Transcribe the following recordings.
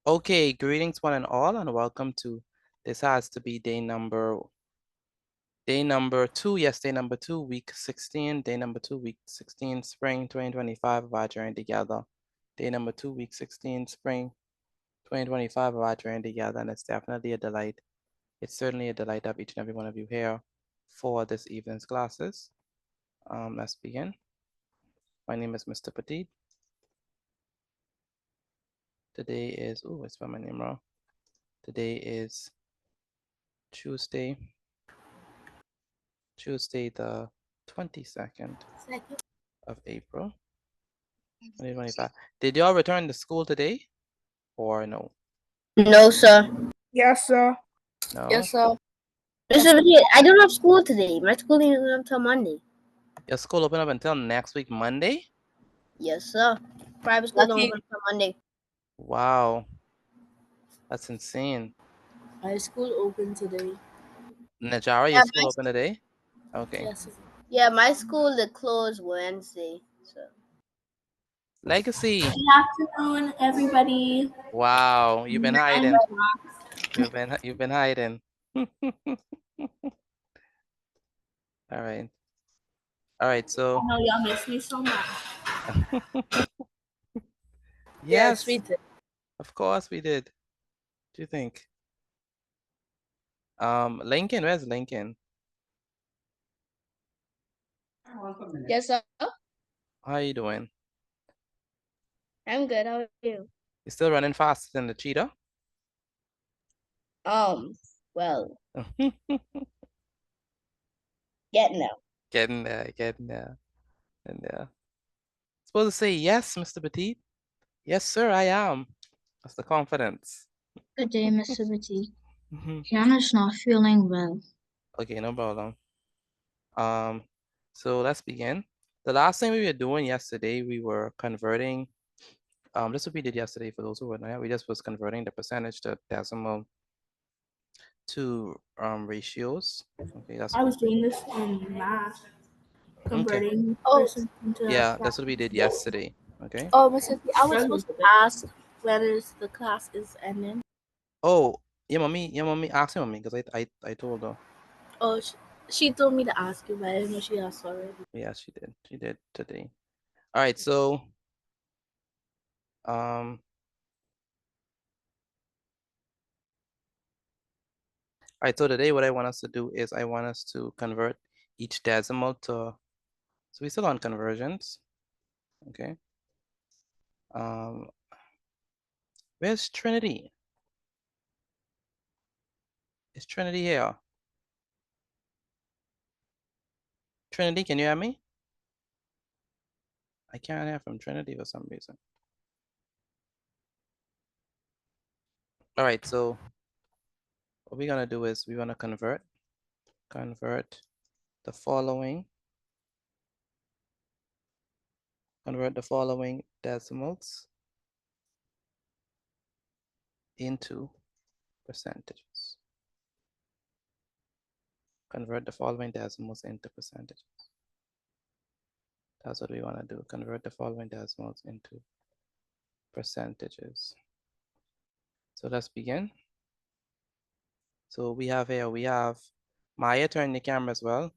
Okay, greetings one and all, and welcome to, this has to be day number 2. Yes, day number 2, week 16, day number 2, week 16, spring 2025 of our journey together. Day number 2, week 16, spring 2025 of our journey together, and it's definitely a delight. It's certainly a delight to have each and every one of you here for this evening's classes. Let's begin. My name is Mr. Petit. Today is, I spelled my name wrong. Today is Tuesday the 22nd of April, 2025. Did y'all return to school today or no? No, sir. Yes, sir. No? Yes, sir. I don't have school today. My school isn't until Monday. Your school open up until next week, Monday? Yes, sir. Private school don't Lucky. open until Monday. Wow. That's insane. My school open today. Najara, Yeah, your school open today? Okay. Yes. Yeah, my school they closed Wednesday. So Legacy. Good afternoon, everybody. Wow, you've been hiding. You've been hiding. All right. All right, so I know y'all miss me so much. yes, we did. of course we did. What do you think? Lincoln, where's Lincoln? yes, sir. How you doing? I'm good. How are you? You still running faster than the cheetah? Well, getting there. Getting there, getting there. And supposed to say yes, Mr. Petit. Yes, sir, I am. That's the confidence. Good day, Mr. Petit. Kiana's not feeling well. Okay, no problem. So let's begin. The last thing we were doing yesterday, we were converting. This is what we did yesterday for those who were not. We just was converting the percentage to decimal to ratios. Okay, that's I was doing this in math, converting Oh. person into yeah, that's what we did yesterday. Okay. Oh, Mrs. I was supposed to ask whether the class is ending. Oh, your mommy asked me because I told her. Oh, she told me to ask you, but I didn't know she asked already. Yeah, she did. She did today. All right, so all right, so today what I want us to do is I want us to convert each decimal to, so we still on conversions. Okay. Where's Trinity? Is Trinity here? Trinity, can you hear me? I can't hear from Trinity for some reason. All right, so what we're gonna do is we wanna convert the following decimals into percentages. Convert the following decimals into percentages. That's what we want to do. Convert the following decimals into percentages. So let's begin. So we have here, we have Maya, turn the camera as well.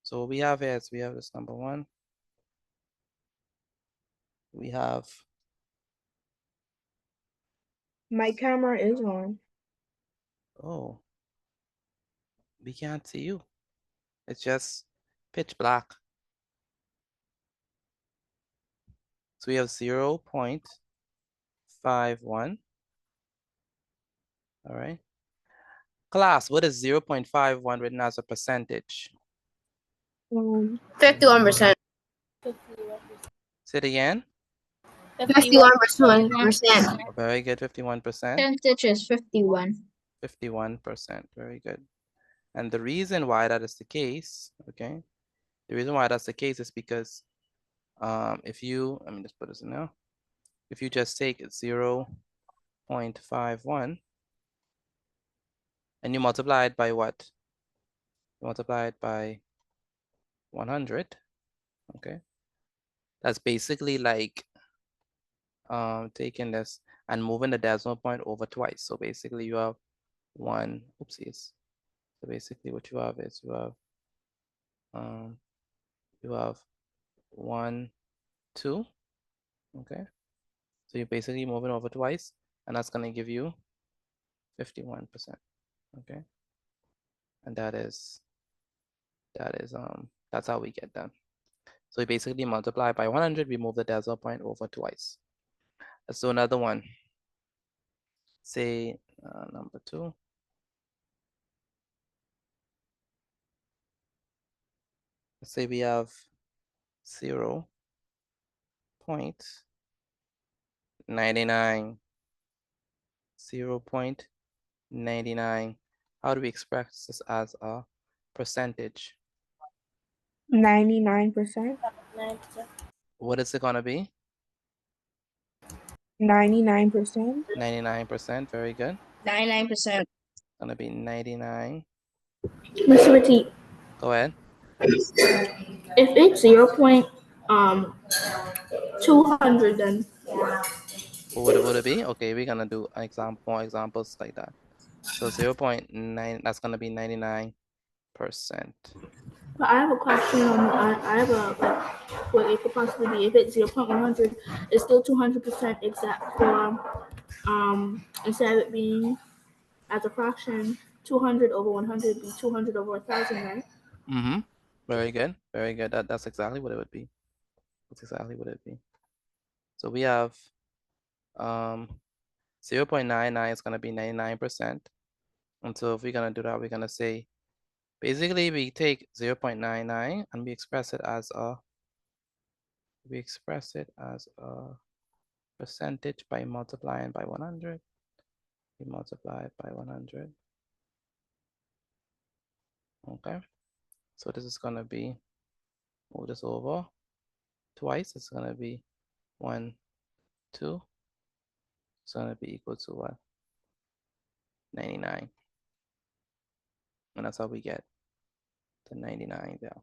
So what we have here is we have this number 1. We have, My camera is on. oh, we can't see you. It's just pitch black. So we have 0.51. All right. Class, what is 0.51 written as a percentage? 51%. Say it again. 51%. Very good, 51%. Percentage is 51. 51%, very good. And the reason why that is the case, okay, the reason why that's the case is because if you, let me just put this in now. If you just take 0.51 and you multiply it by what? You multiply it by 100, okay? That's basically like taking this. and moving the decimal point over twice. So basically you have one, oopsies. So basically what you have is you have 1, 2, okay? So you're basically moving over twice, and that's gonna give you 51%, okay? And that's how we get that. So we basically multiply by 100, we move the decimal point over twice. Let's do another one. Say number 2. Let's say we have 0.99. 0.99. How do we express this as a percentage? 99%. 9%. What is it gonna be? 99%. 99%, very good. 99%. Gonna be 99. Mr. Repeat. Go ahead. If it's 0.200, then What would it be? Okay, we're gonna do more examples like that. So 0.9, that's gonna be 99%. but I have a question on I have a what it could possibly be. If it's 0.100, it's still 200% except for instead of it being as a fraction, 200 over 100 be 200 over 1,000, right? Mm-hmm. Very good. Very good. That's exactly what it would be. That's exactly what it would be. So we have 0.99 is gonna be 99%. And so if we're gonna do that, we're gonna say basically we take 0.99 and we express it as a percentage by multiplying by 100. We multiply it by 100. Okay. So this is gonna be, move this over twice. It's gonna be 1, 2. It's gonna be equal to what? 99. And that's how we get the 99 there.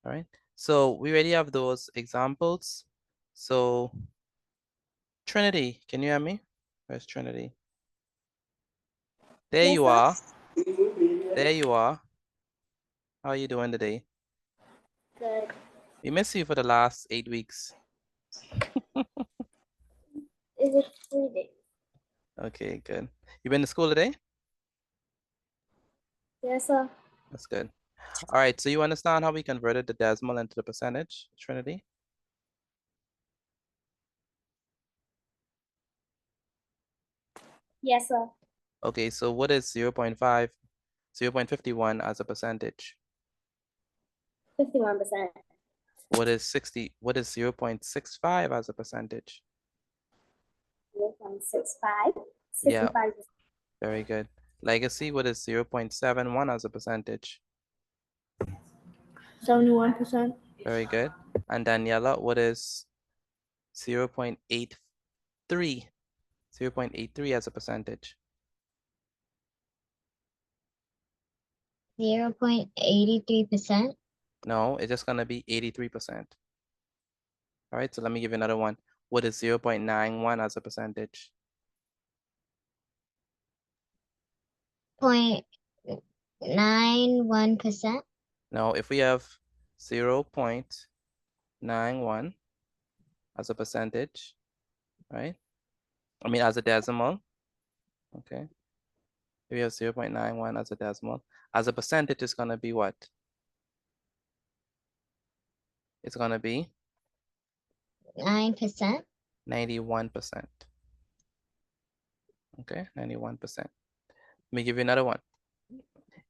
All right. So we already have those examples. So Trinity, can you hear me? Where's Trinity? There you are. There you are. How are you doing today? Good. We miss you for the last 8 weeks. Is it 3 days? Okay, good. You been to school today? Yes, sir. That's good. All right, so you understand how we converted the decimal into the percentage, Trinity? Yes, sir. Okay, so what is 0.5, 0.51 as a percentage? 51%. What is 0.65 as a percentage? 0.65. Yeah. 65%. Very good. Legacy, what is 0.71 as a percentage? 71%. Very good. And Daniela, what is 0.83? 0.83 as a percentage? 0.83%. No, it's just gonna be 83%. All right, so let me give you another one. What is 0.91 as a percentage? 0.91%. No, if we have 0.91 as a percentage, right? I mean, as a decimal, okay? If we have 0.91 as a decimal, as a percentage, it's gonna be what? It's gonna be 9%. 91%. Okay, 91%. Let me give you another one.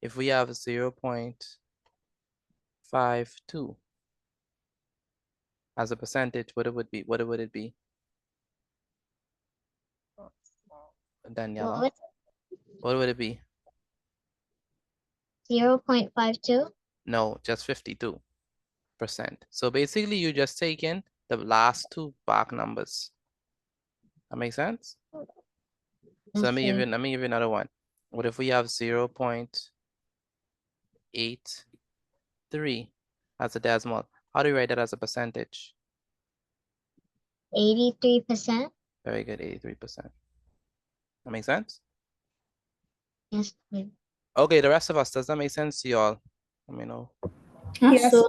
If we have 0.52 as a percentage, what would it be? Daniela, what would it be? 0.52. No, just 52%. So basically, you just take in the last two back numbers. That makes sense? So let me give you another one. What if we have 0.83 as a decimal? How do you write that as a percentage? 83%. Very good, 83%. That makes sense? Yes, good. Okay, the rest of us, does that make sense to y'all? Let me know. Yes, sir.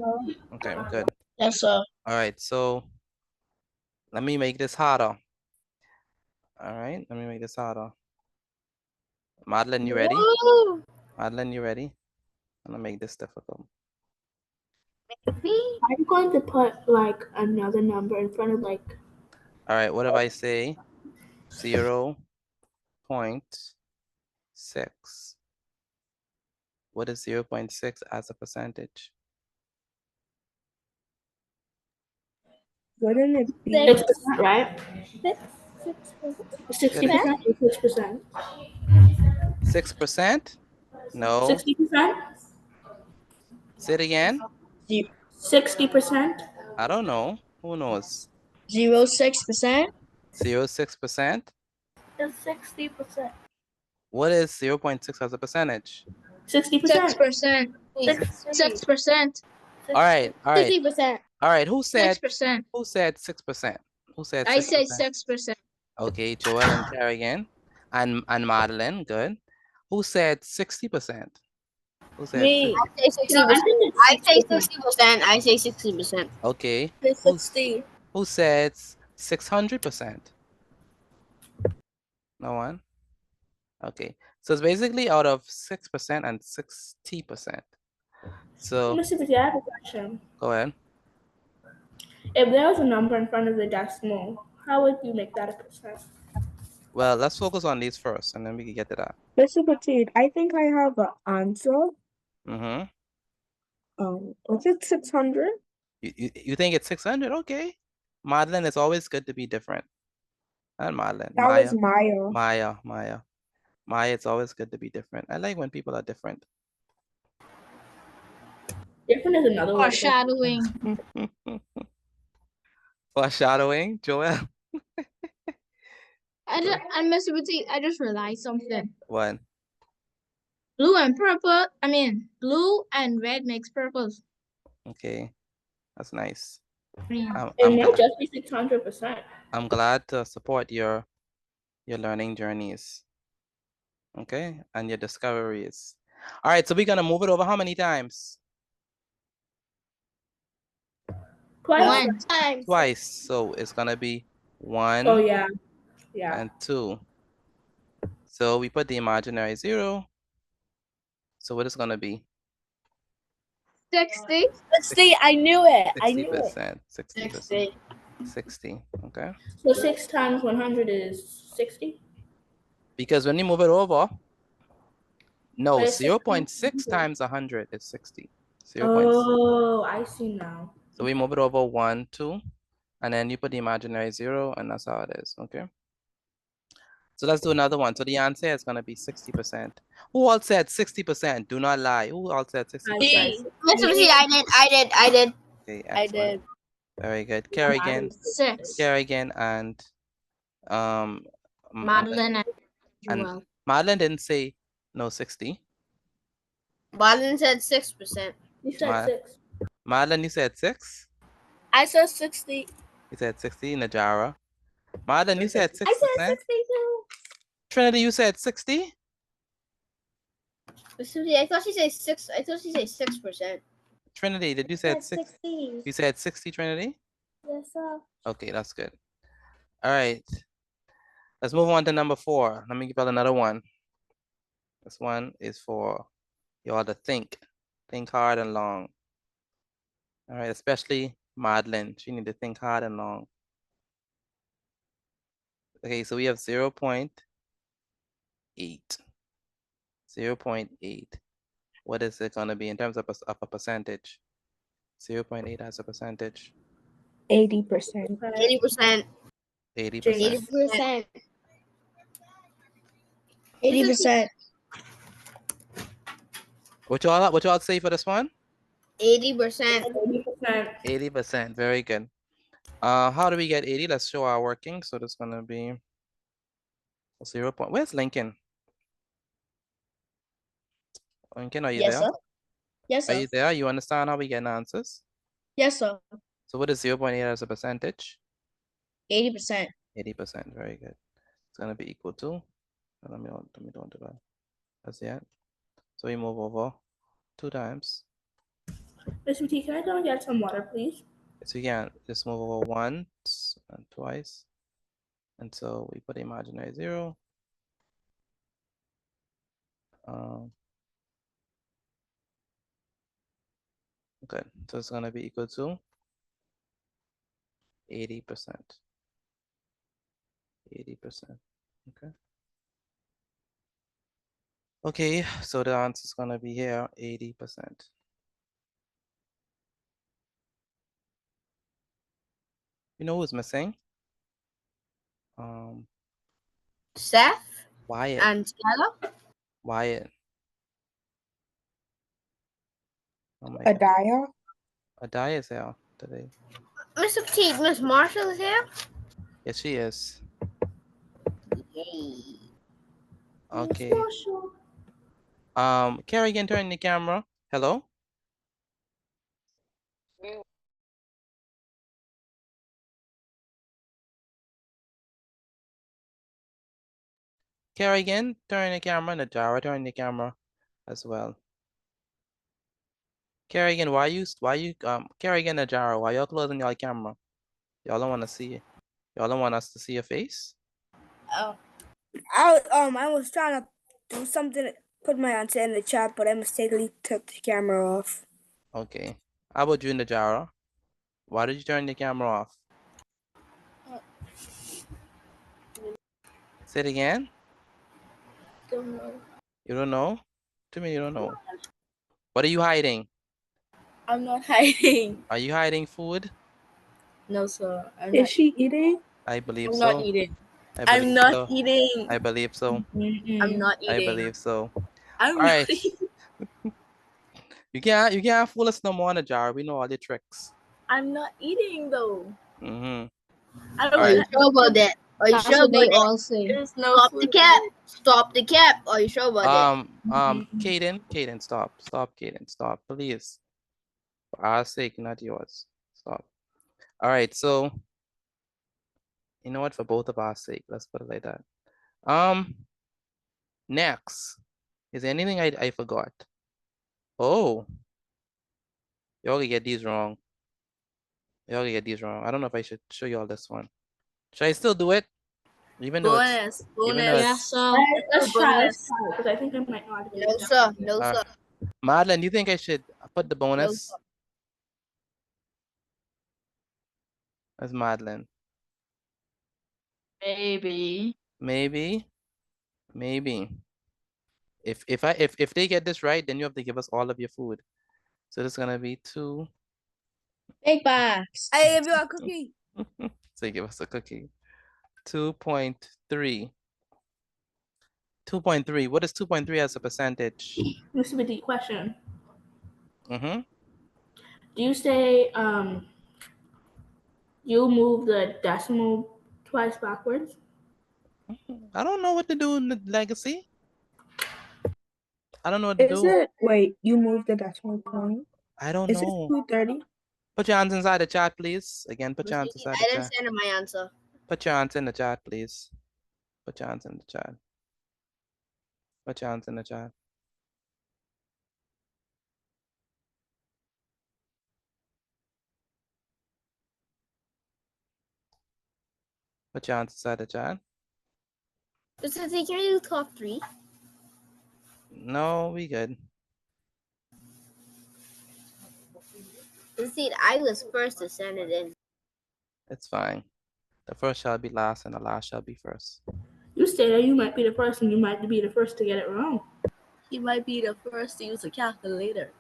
Okay, good. Yes, sir. All right, so let me make this harder. All right, let me make this harder. Madeline, you ready? Woo! Madeline, you ready? I'm gonna make this difficult. I'm going to put like another number in front of like. All right, what if I say 0.6? What is 0.6 as a percentage? Wouldn't it be 6%, right? 60%? 60% or 6%? 6%? No. 60%? Say it again. 60%? I don't know. Who knows? 0.6%? 0.6%? It's 60%. What is 0.6 as a percentage? 60%. 6%. 6%. All right, all right, 60%. all right. Who said 6%. 6%? Who said I 6%? say 6%. Okay, Joel and Carrigan and Madeline, good. Who said 60%? Who said Me. I say 60%. I say 60%. I say 60%. Okay. It's Who's 60. who said 600%? No one? Okay. So it's basically out of 6% and 60%. So Mr. Vicky, I have a question. go ahead. If there was a number in front of the decimal, how would you make that a percent? Well, let's focus on these first and then we can get to that. Mr. Petit? I think I have an answer. Mm-hmm. Was it 600? You think it's 600? Okay. Madeline, it's always good to be different. Not Madeline. That was Maya. Maya, it's always good to be different. I like when people are different. Different is another word. Foreshadowing. Foreshadowing, Joel. And Mr. Boutique, I just realized something. What? Blue and purple. I mean, blue and red makes purple. Okay, that's nice. Yeah. It might just be 600%. I'm glad to support your learning journeys. Okay, and your discoveries. All right, so we're gonna move it over how many times? Twice. Twice. So it's gonna be 1 Oh yeah. Yeah. and 2. So we put the imaginary 0. So what is gonna be? 60. 60. I knew it. I knew it. 60%. 60%. 60. Okay. So 6 times 100 is 60. Because when you move it over, no, But it's 0.6 times 100 is 60. 0.6. Oh, I see now. So we move it over 1, 2, and then you put the imaginary 0, and that's how it is. Okay. So let's do another one. So the answer is gonna be 60%. Who all said 60%? Do not lie. Who all said 60%? Mr. Boutique, I did. Okay, excellent. Very good. Kerrigan, 6. Kerrigan, and Madeline and and Joel. Madeline didn't say no 60. Madeline said 6%. You said 6. Madeline, you said 6. I said 60. You said 60. Najara. Madeline, you said 6%. I said 62. Trinity, you said 60. Mr. Boutique, I thought she said 6. I thought she said 6%. Trinity, did you say 60? You said 60, Trinity? Yes, sir. Okay, that's good. All right. Let's move on to number 4. Let me give y'all another one. This one is for y'all to think. Think hard and long. All right, especially Madeline. She need to think hard and long. Okay, so we have 0.8. 0.8. What is it gonna be in terms of a percentage? 0.8 as a percentage. 80%. 80%. 80%. 80%. 80%. What y'all say for this one? 80%. 80%. 80%. Very good. How do we get 80? Let's show our working. So that's gonna be 0. Where's Lincoln? Lincoln, are you Yes, there? sir. Yes, Are sir. you there? You understand how we get answers? Yes, sir. So what is 0.8 as a percentage? 80%. 80%. Very good. It's gonna be equal to. Let me don't do that. That's it. So we move over 2 times. Mr. T, can I go and get some water, please? So you can just move over once and twice. And so we put imaginary 0. Good. So it's gonna be equal to 80%. 80%. Okay. Okay, so the answer is gonna be here 80%. You know who's missing? Seth Wyatt. and Skylar. Wyatt. Oh my God. Adaya. Adaya is here today. Mr. Petite, Miss Marshall is here. Yes, she is. Yay. Okay. Carrie, can turn the camera. Hello? Carrie, again, turn the camera, and Najara, turn the camera as well. Carrie, again, Carrie, again, Najara, why y'all closing your camera? Y'all don't want to see it. Y'all don't want us to see your face? I was trying to do something, put my answer in the chat, but I mistakenly took the camera off. Okay. How about you, Najara? Why did you turn the camera off? Say it again. Don't know. You don't know? To me, you don't know. What are you hiding? I'm not hiding. Are you hiding food? No, sir. Is she eating? I believe I'm so. not eating. I I'm believe not so. eating. I believe so. I'm not I eating. believe so. I'm All not right. eating. You can't fool us no more, Najara. We know all the tricks. I'm not eating though. Mm-hmm. I don't. All Are you right. sure about that? Are you That's sure what about they that? all say. There's no Stop food. the cap. Stop the cap. Are you sure about that? Kaden, stop, Kaden, stop, please. For our sake, not yours. Stop. All right, so you know what? For both of our sake, let's put it like that. Next, is there anything I forgot? Oh, y'all gonna get these wrong. Y'all gonna get these wrong. I don't know if I should show you all this one. Should I still do it? Even though it's Yeah, so Let's try, because I think I might not be No, sir. No, All sir. right. Madeline, you think I should put the No, bonus? sir. That's Madeline. maybe. Maybe. If they get this right, then you have to give us all of your food. So this is gonna be 2. Big box. I give you a cookie. So you give us a cookie. 2.3. 2.3. What is 2.3 as a percentage? Mr. Petit, question. Mm-hmm. Do you say you move the decimal twice backwards? I don't know what to do in the legacy. I don't know what to Is do. it? Wait, you moved the decimal point. I don't Is it know. 230? Put your hands inside the chat, please. Again, put your Mr. hands Petite, inside I the didn't chat. send her my answer. Put your hands in the chat, please. Put your hands in the chat. Put your hands in the chat. Put your hands inside the chat. Mr. Petite, can you do top 3? No, we good. Mr. Petite, I was first to send it in. It's fine. The first shall be last and the last shall be first. You say that you might be the first and you might be the first to get it wrong. He might be the first to use a calculator.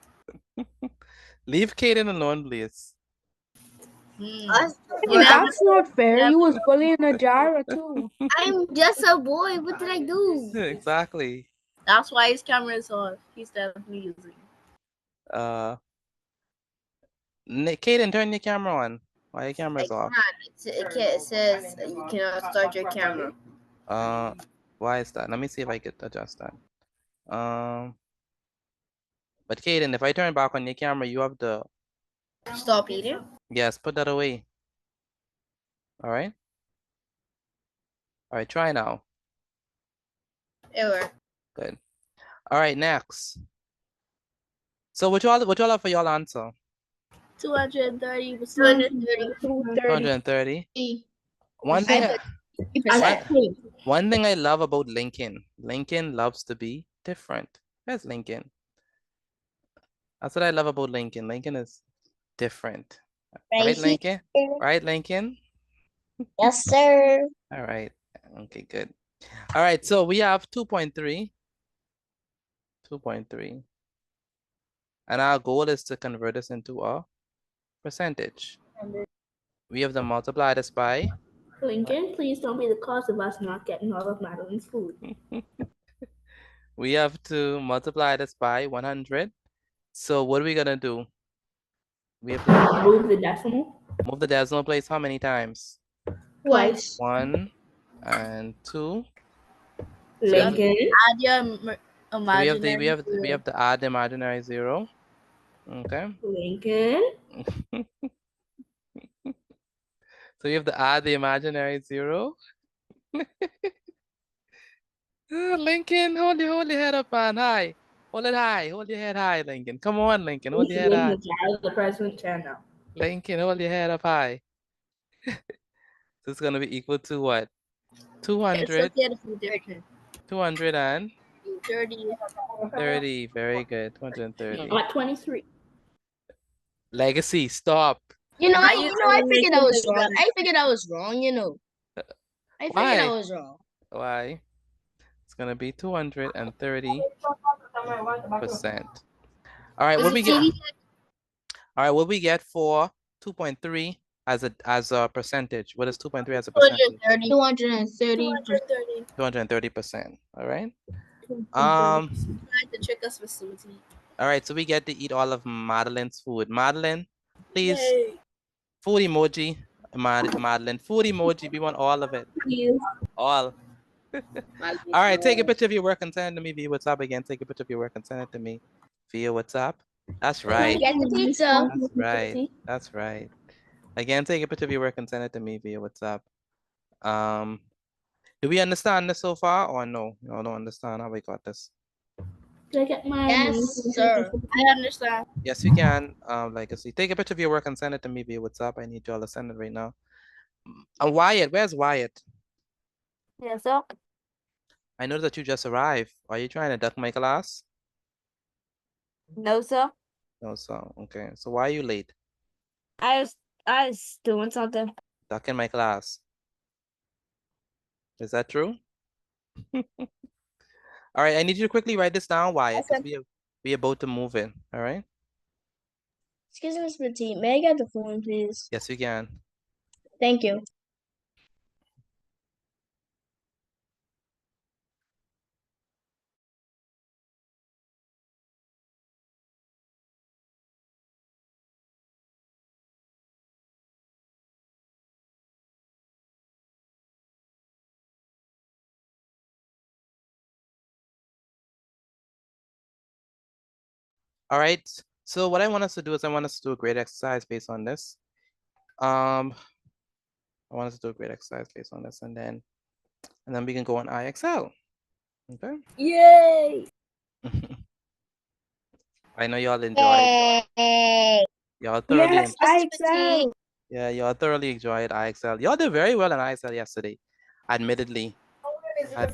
Leave Kaden alone, please. Us, Hey, that's not fair. You was bullying Najara too. I'm just a boy. What did I do? Exactly. That's why his camera is off. He's definitely using. Kaden, turn your camera on. Why your I camera's off? can't. It says you cannot start your camera. Why is that? Let me see if I could adjust that. But Kaden, if I turn back on your camera, you have the Stop eating. yes, put that away. All right. All right, try now. Error. Good. All right, next. So what y'all have for y'all answer? 230%. 230. 230. One I thing said one thing I love about Lincoln. Lincoln loves to be different. Where's Lincoln? That's what I love about Lincoln. Lincoln is different. Right, Lincoln? Right, Lincoln? Yes, sir. All right. Okay, good. All right, so we have 2.3. 2.3. And our goal is to convert this into a percentage. We have to multiply this by Lincoln, please don't be the cause of us not getting all of Madeline's food. we have to multiply this by 100. So what are we gonna do? We have to Move the decimal move the decimal place how many times? twice. 1 and 2. Lincoln, Add your So imaginary we have to add the imaginary 0. Okay. Lincoln, So we have to add the imaginary 0. Lincoln, hold your head up on high. Hold it high. Hold your head high, Lincoln. Come on, Lincoln. Hold your head high. the president channel. Lincoln, hold your head up high. So it's gonna be equal to what? 200. It's okay to be different. 230. 30. Very good. 230. At 23. Legacy, stop. You know, How I you figured I was make wrong. it I figured I was wrong, you know. I figured I Why? was wrong. Why? It's gonna be 230%. All right, what we get? All right, what we get for 2.3 as a percentage? What is 2.3 as a percentage? 230. 230%. All right. Tried to trick us with Susie. All right, so we get to eat all of Madeline's food. Madeline, please, Yay. food emoji. Madeline, food emoji. We want all of it. All. All right, take a picture of your work and send it to me via WhatsApp again. Take a picture of your work and send it to me via WhatsApp. That's right. Get the teacher. That's right. That's right. Again, take a picture of your work and send it to me via WhatsApp. Do we understand this so far or no? No, don't understand how we got this. Did I get my Yes, sir. I understand. Yes, you can. Legacy. Take a picture of your work and send it to me via WhatsApp. I need y'all to send it right now. And Wyatt, where's Wyatt? Yes, sir. I noticed that you just arrived. Are you trying to duck my class? No, sir. No, so okay. So why are you late? I was doing something. Ducking my class. Is that true? All right, I need you to quickly write this down, Wyatt, because we about to move in. All right. Excuse me, Miss Petite. May I get the phone, please? Yes, you can. Thank you. All right. So what I want us to do is I want us to do a great exercise based on this. I want us to do a great exercise based on this, and then we can go on IXL. Okay. Yay. I know y'all enjoyed. Y'all thoroughly. Yes, I excel. Yeah, y'all thoroughly enjoyed IXL. Y'all did very well in IXL yesterday. Admittedly. I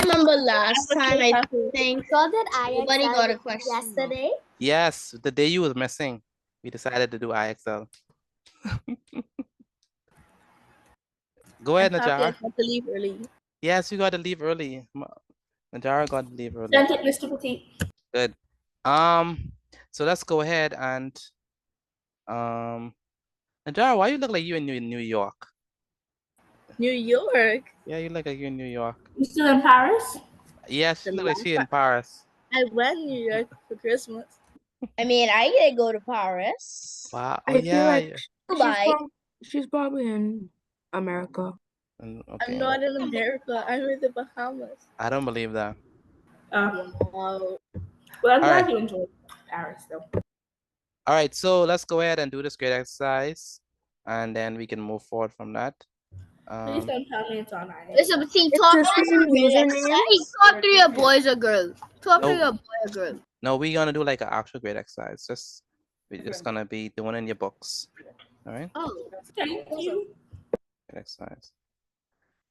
remember last time, I think So did I nobody got a excel question. yesterday? Yes, the day you was missing, we decided to do IXL. Go ahead, Happy I Najar. had to leave early. Yes, you got to leave early. Najara got to leave early. Send it, Mr. Petite. Good. So let's go ahead and Najara, why you look like you in New York? New York. Yeah, you look like you're in New York. You still in Paris? Yes, you The look like last she in Paris. I went to New York for Christmas. I mean, I did go to Paris. Wow. Oh I feel yeah. like Dubai. she's probably in America. Okay. I'm not in America. I'm in the Bahamas. I don't believe that. Wow. Well, I'm All right. glad you enjoyed Paris, though. All right, so let's go ahead and do this great exercise, and then we can move forward from that. Please don't tell me it's on I. Miss Liberty, It's top the same username. top three are boys or girls? Top three Oh. are boy or girl? No, we're gonna do like an actual grade exercise. We're just gonna be doing in your books. All right. Oh, Thank you. Grade exercise.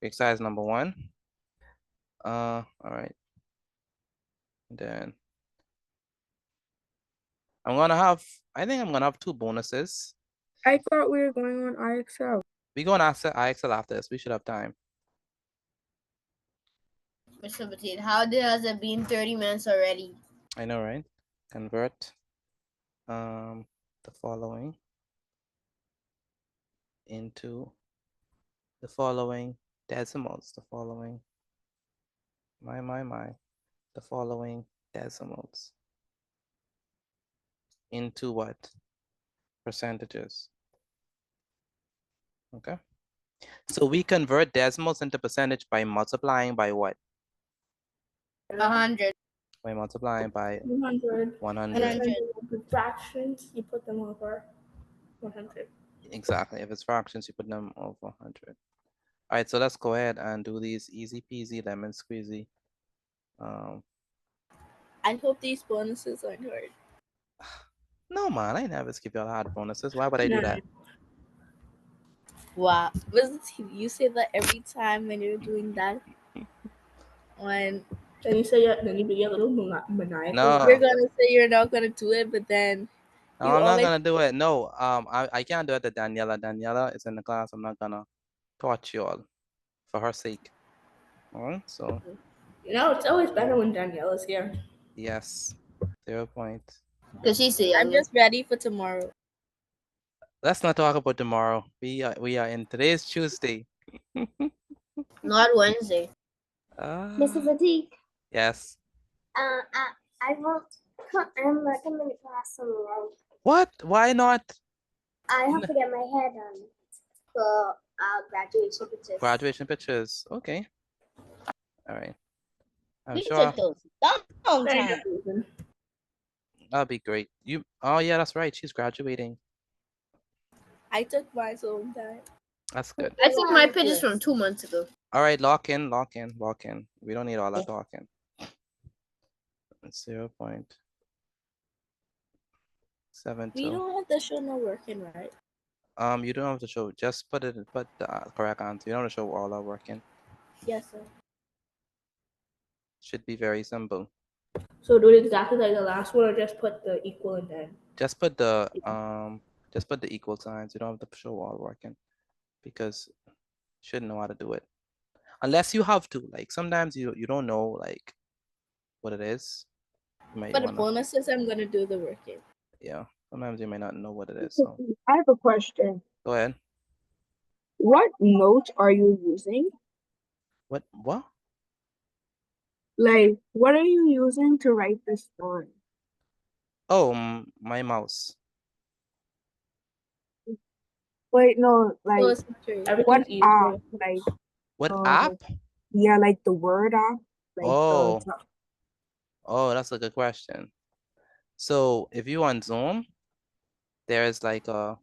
Exercise number 1. All right. And then I think I'm gonna have 2 bonuses. I thought we were going on IXL. We're gonna ask IXL after this. We should have time. Miss Liberty, how has it been 30 minutes already? I know, right? Convert the following into the following decimals. The following the following decimals into what? Percentages. Okay. So we convert decimals into percentage by multiplying by what? 100. By multiplying by 100. 100. 100. The fractions, you put them over 100. Exactly. If it's fractions, you put them over 100. All right, so let's go ahead and do these easy peasy lemon squeezy. I hope these bonuses aren't hard. No, man, I never give y'all hard bonuses. Why would I do that? Wow. You say that every time when you're doing that. When Then you say then you be a little maniacal. No. you're gonna say you're not gonna do it, but then No, you I'm not always gonna do it. No, I can't do it to Daniela. Daniela is in the class. I'm not gonna torture you all for her sake. All right, so It's always better when Daniela's here. yes, 0 point. Because she's the I'm just ready for tomorrow. Let's not talk about tomorrow. We are in today's Tuesday. not Wednesday. Mr. Fatigue, Yes. I'm not coming to class tomorrow. What? Why not? I have to get my hair done for graduation pictures. Graduation pictures. Okay. All right. I'm We sure took those long Very time. good reason. that'll be great. Oh yeah, that's right. She's graduating. I took my own time. That's good. I took my pictures from 2 months ago. All right, lock in. We don't need all that talking. 0 0.72. We don't have to show no working, right? You don't have to show. Just put the correct answer. You don't have to show all our working. Yes, sir. Should be very simple. So do it exactly like the last one, or just put the equal and then. Just put the equal signs. You don't have to show all working because you should know how to do it. Unless you have to. Like sometimes you don't know like what it is. You might For the wanna, bonuses, I'm gonna do the working. yeah. Sometimes you may not know what it is. So I have a question. go ahead. What note are you using? What? Like, what are you using to write this on? Oh, my mouse. Wait, no, like, So it's true. what Everything's easy. app? Like, What app? yeah, like the Word app. Like Oh. Oh, that's a good question. So if you on Zoom, there's like a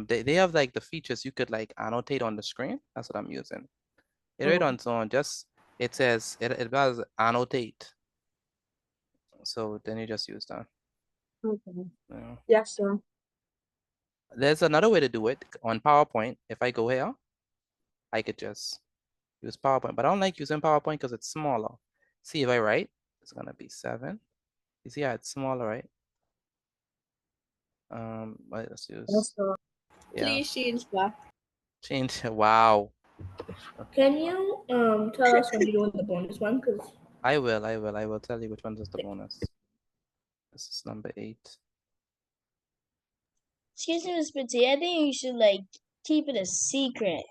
they have like the features you could like annotate on the screen. That's what I'm using. Right on Zoom, it says it does annotate. So then you just use that. Okay. Yeah. Yes, sir. There's another way to do it on PowerPoint. If I go here, I could just use PowerPoint, but I don't like using PowerPoint because it's smaller. See, if I write, it's gonna be 7. You see how it's smaller, right? Let's use. Yes, sir. Yeah. Please change that. Change. Wow. Can you tell us when you're doing the bonus one? Because I will tell you which one is the bonus. This is number 8. Excuse me, Miss Petit. I think you should like keep it a secret.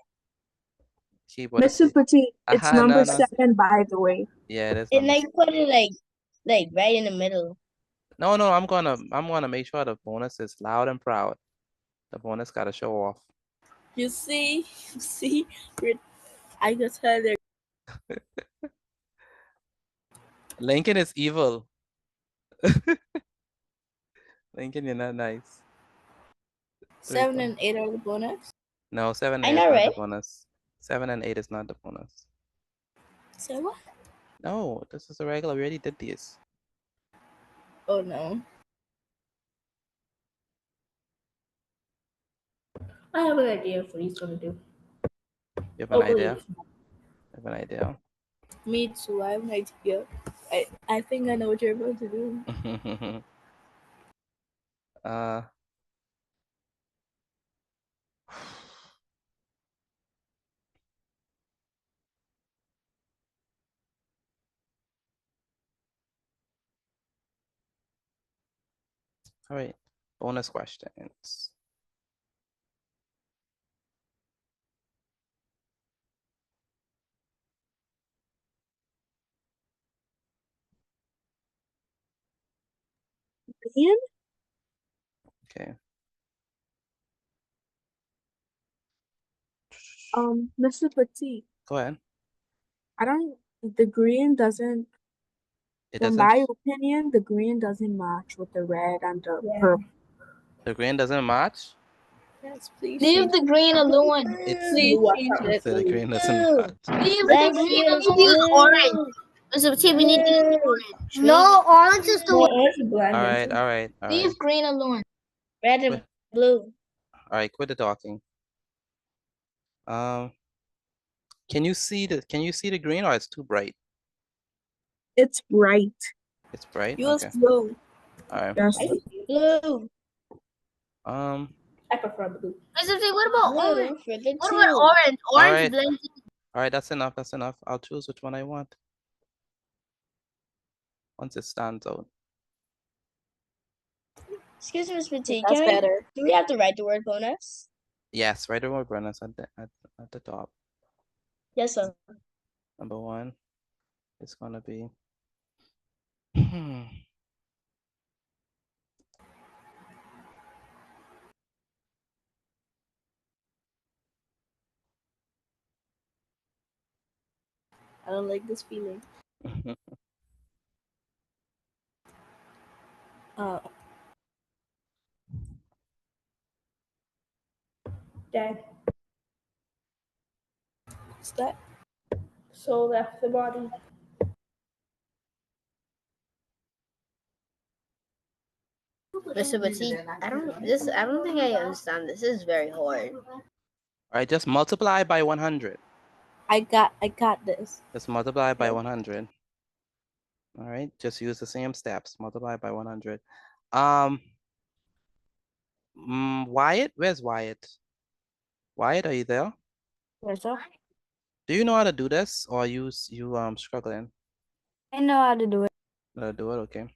Keyboard. Mr. Petit, it's number no. 7, by the way. Yeah, it is. And like put it like right in the middle. No, I'm gonna make sure the bonus is loud and proud. The bonus gotta show off. You see, I just heard it. Lincoln is evil. Lincoln, you're not nice. 7 and 8 are the bonus. No, 7 I and 8 know, is not the right? bonus. 7 and 8 is not the bonus. Say what? No, this is a regular. We already did these. Oh no. I have an idea of what he's gonna do. You have Oh, an idea? wait. You have an idea? Me too. I have an idea. I think I know what you're about to do. uh. All right, bonus questions. Green? Okay. Mr. Petit, Go ahead. the green doesn't, It in doesn't. my opinion, the green doesn't match with the red and the purple. The green doesn't match. Yes, please. Leave the green alone. It's. Please change You it. said the green doesn't match. Leave the Mr. green Petit, we need to alone. use orange. Mr. Petit, we need to use orange. No, orange is the No, one. orange is blind. All right, all right, all right. Leave green alone. Red and blue. All right, quit the talking. Can you see the green, or it's too bright? It's bright. It's bright. Use Okay. blue. All right. Yes. Blue. I prefer blue. Mr. Petit, what about orange? For the What about orange? Orange Alright. blends in. All right, that's enough. That's enough. I'll choose which one I want once it stands out. Excuse me, Miss Petit. That's better. Do we have to write the word bonus? Yes, right over bonus at the top. Yes, sir. Number 1 is gonna be. I don't like this feeling. Dad, What's that? soul left the body. Mr. Petit, I don't think I understand. This is very hard. All right, just multiply by 100. I got this. Just multiply by 100. All right, just use the same steps. Multiply by 100. Wyatt, where's Wyatt? Wyatt, are you there? Yes, sir. Do you know how to do this, or you struggling? I know how to do it. Know how to do it, okay.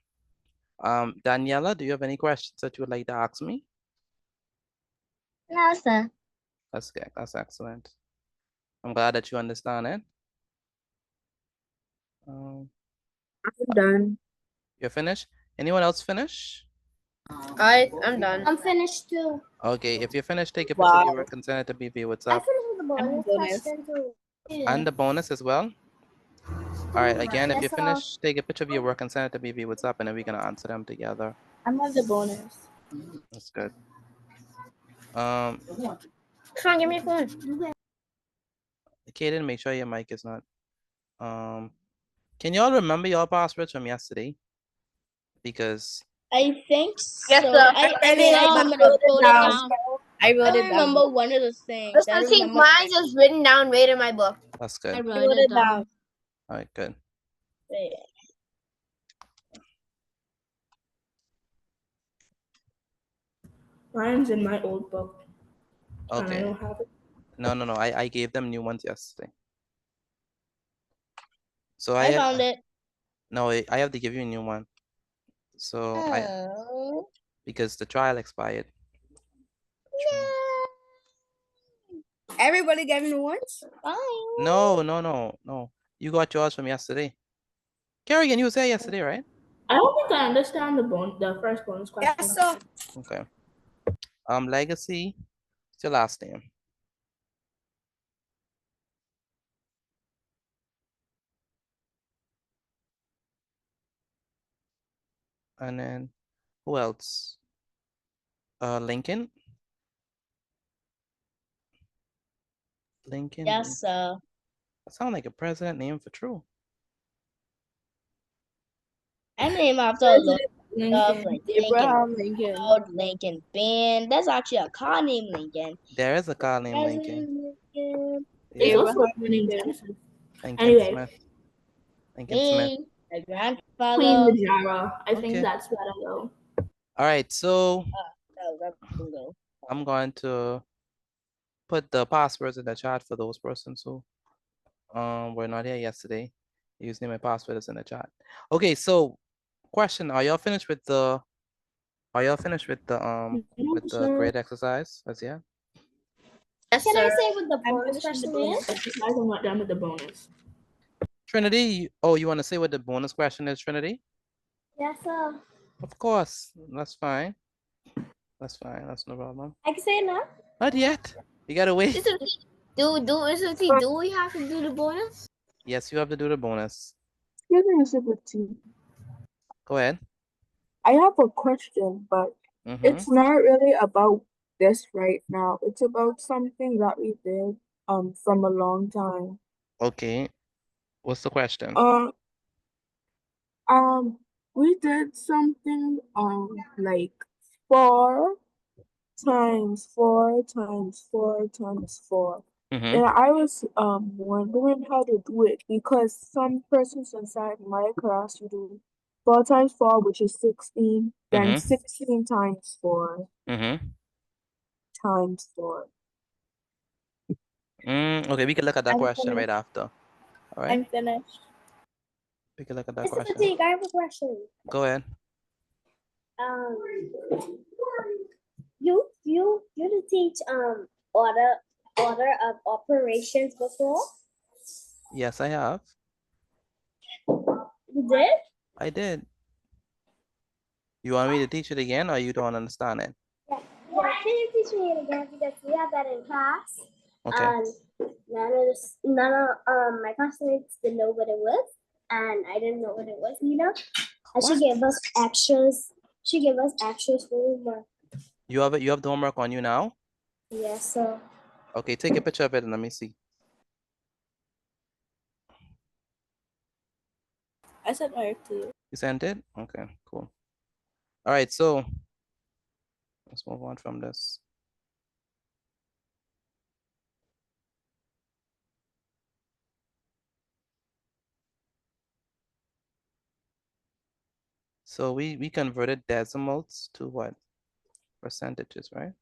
Daniela, do you have any questions that you would like to ask me? No, sir. That's good. That's excellent. I'm glad that you understand it. I'm done. You're finished? Anyone else finish? Alright, I'm done. I'm finished too. Okay, if you're finished, take a picture of your work and send it to BB. What's I up? finished with the bonus bonus. question too. And the bonus as well. All right, again, if Yes, you're sir. finished, take a picture of your work and send it to BB. What's up? And then we're gonna answer them together. I'm on the bonus. That's good. Come on, give me a phone. Kaden, make sure your mic is not. Can y'all remember your passwords from yesterday? Because I think so. Yes, sir. I mean, I I'm remember gonna the put it down. I wrote I it down. remember one of the things. Mr. Petit, mine's is written down right in my book. that's I good. wrote it down. All right, good. Wait. Mine's in my old book. And I Okay. don't have it. No. I gave them new ones yesterday. So I found it. No, I have to give you a new one. So Oh. because the trial expired. Everybody got new ones? Bye. No. You got yours from yesterday. Kerrigan, you was there yesterday, right? I don't think I understand the first bonus question. Yes, sir. Okay. Legacy, what's your last name? And then who else? Lincoln. Lincoln. Yes, sir. That sounds like a president name for true. I name after a lot President of stuff Lincoln. like Lincoln Abraham Lincoln. Road, Lincoln Band. There's actually a car named Lincoln. There is a car named Lincoln. President Lincoln. There's Yeah. also a woman named Jefferson. Lincoln Anyway. Smith. Lincoln Smith. Me, my Queen grandfather. Najara. I Okay. think that's better though. All right, so Bingo. I'm going to put the passwords in the chat for those persons who were not here yesterday. Username and password is in the chat. Okay, so question: Are y'all finished with the? Are y'all finished with the grade exercise? As yet? Yes, Can sir. I say what the I'm bonus finishing the question bonus. is? Besides, I'm not done with the bonus. Trinity, you want to say what the bonus question is, Trinity? Yes, sir. Of course, that's fine. That's fine. That's no problem. I can say it now. Not yet. You gotta wait. Do we have to do the bonus? Yes, you have to do the bonus. Excuse me, Mr. Butty. Go ahead. I have a question, but Mm-hmm. it's not really about this right now. It's about something that we did from a long time. Okay. What's the question? We did something like 4 times 4 times 4 times 4. Mm-hmm. And I was wondering how to do it because some persons inside my class you do 4 times 4, which is 16, then 16 times 4 Mm-hmm. times 4. Okay, we can look at that I'm question finished. right after. All right. I'm finished. We can look at that Mr. question. Fatigue, I have a question. Go ahead. You did teach order of operations before? Yes, I have. You did? I did. You want me to teach it again, or you don't understand it? Yeah. Can you teach me it again because we had that in class? Okay. None of my classmates didn't know what it was, and I didn't know what it was either. And she What? gave us extras. She gave us extras for homework. You have it. You have the homework on you now. Yes, so Okay, take a picture of it and let me see. I sent my to you. You sent it? Okay, cool. All right, so let's move on from this. So we converted decimals to what? Percentages, right?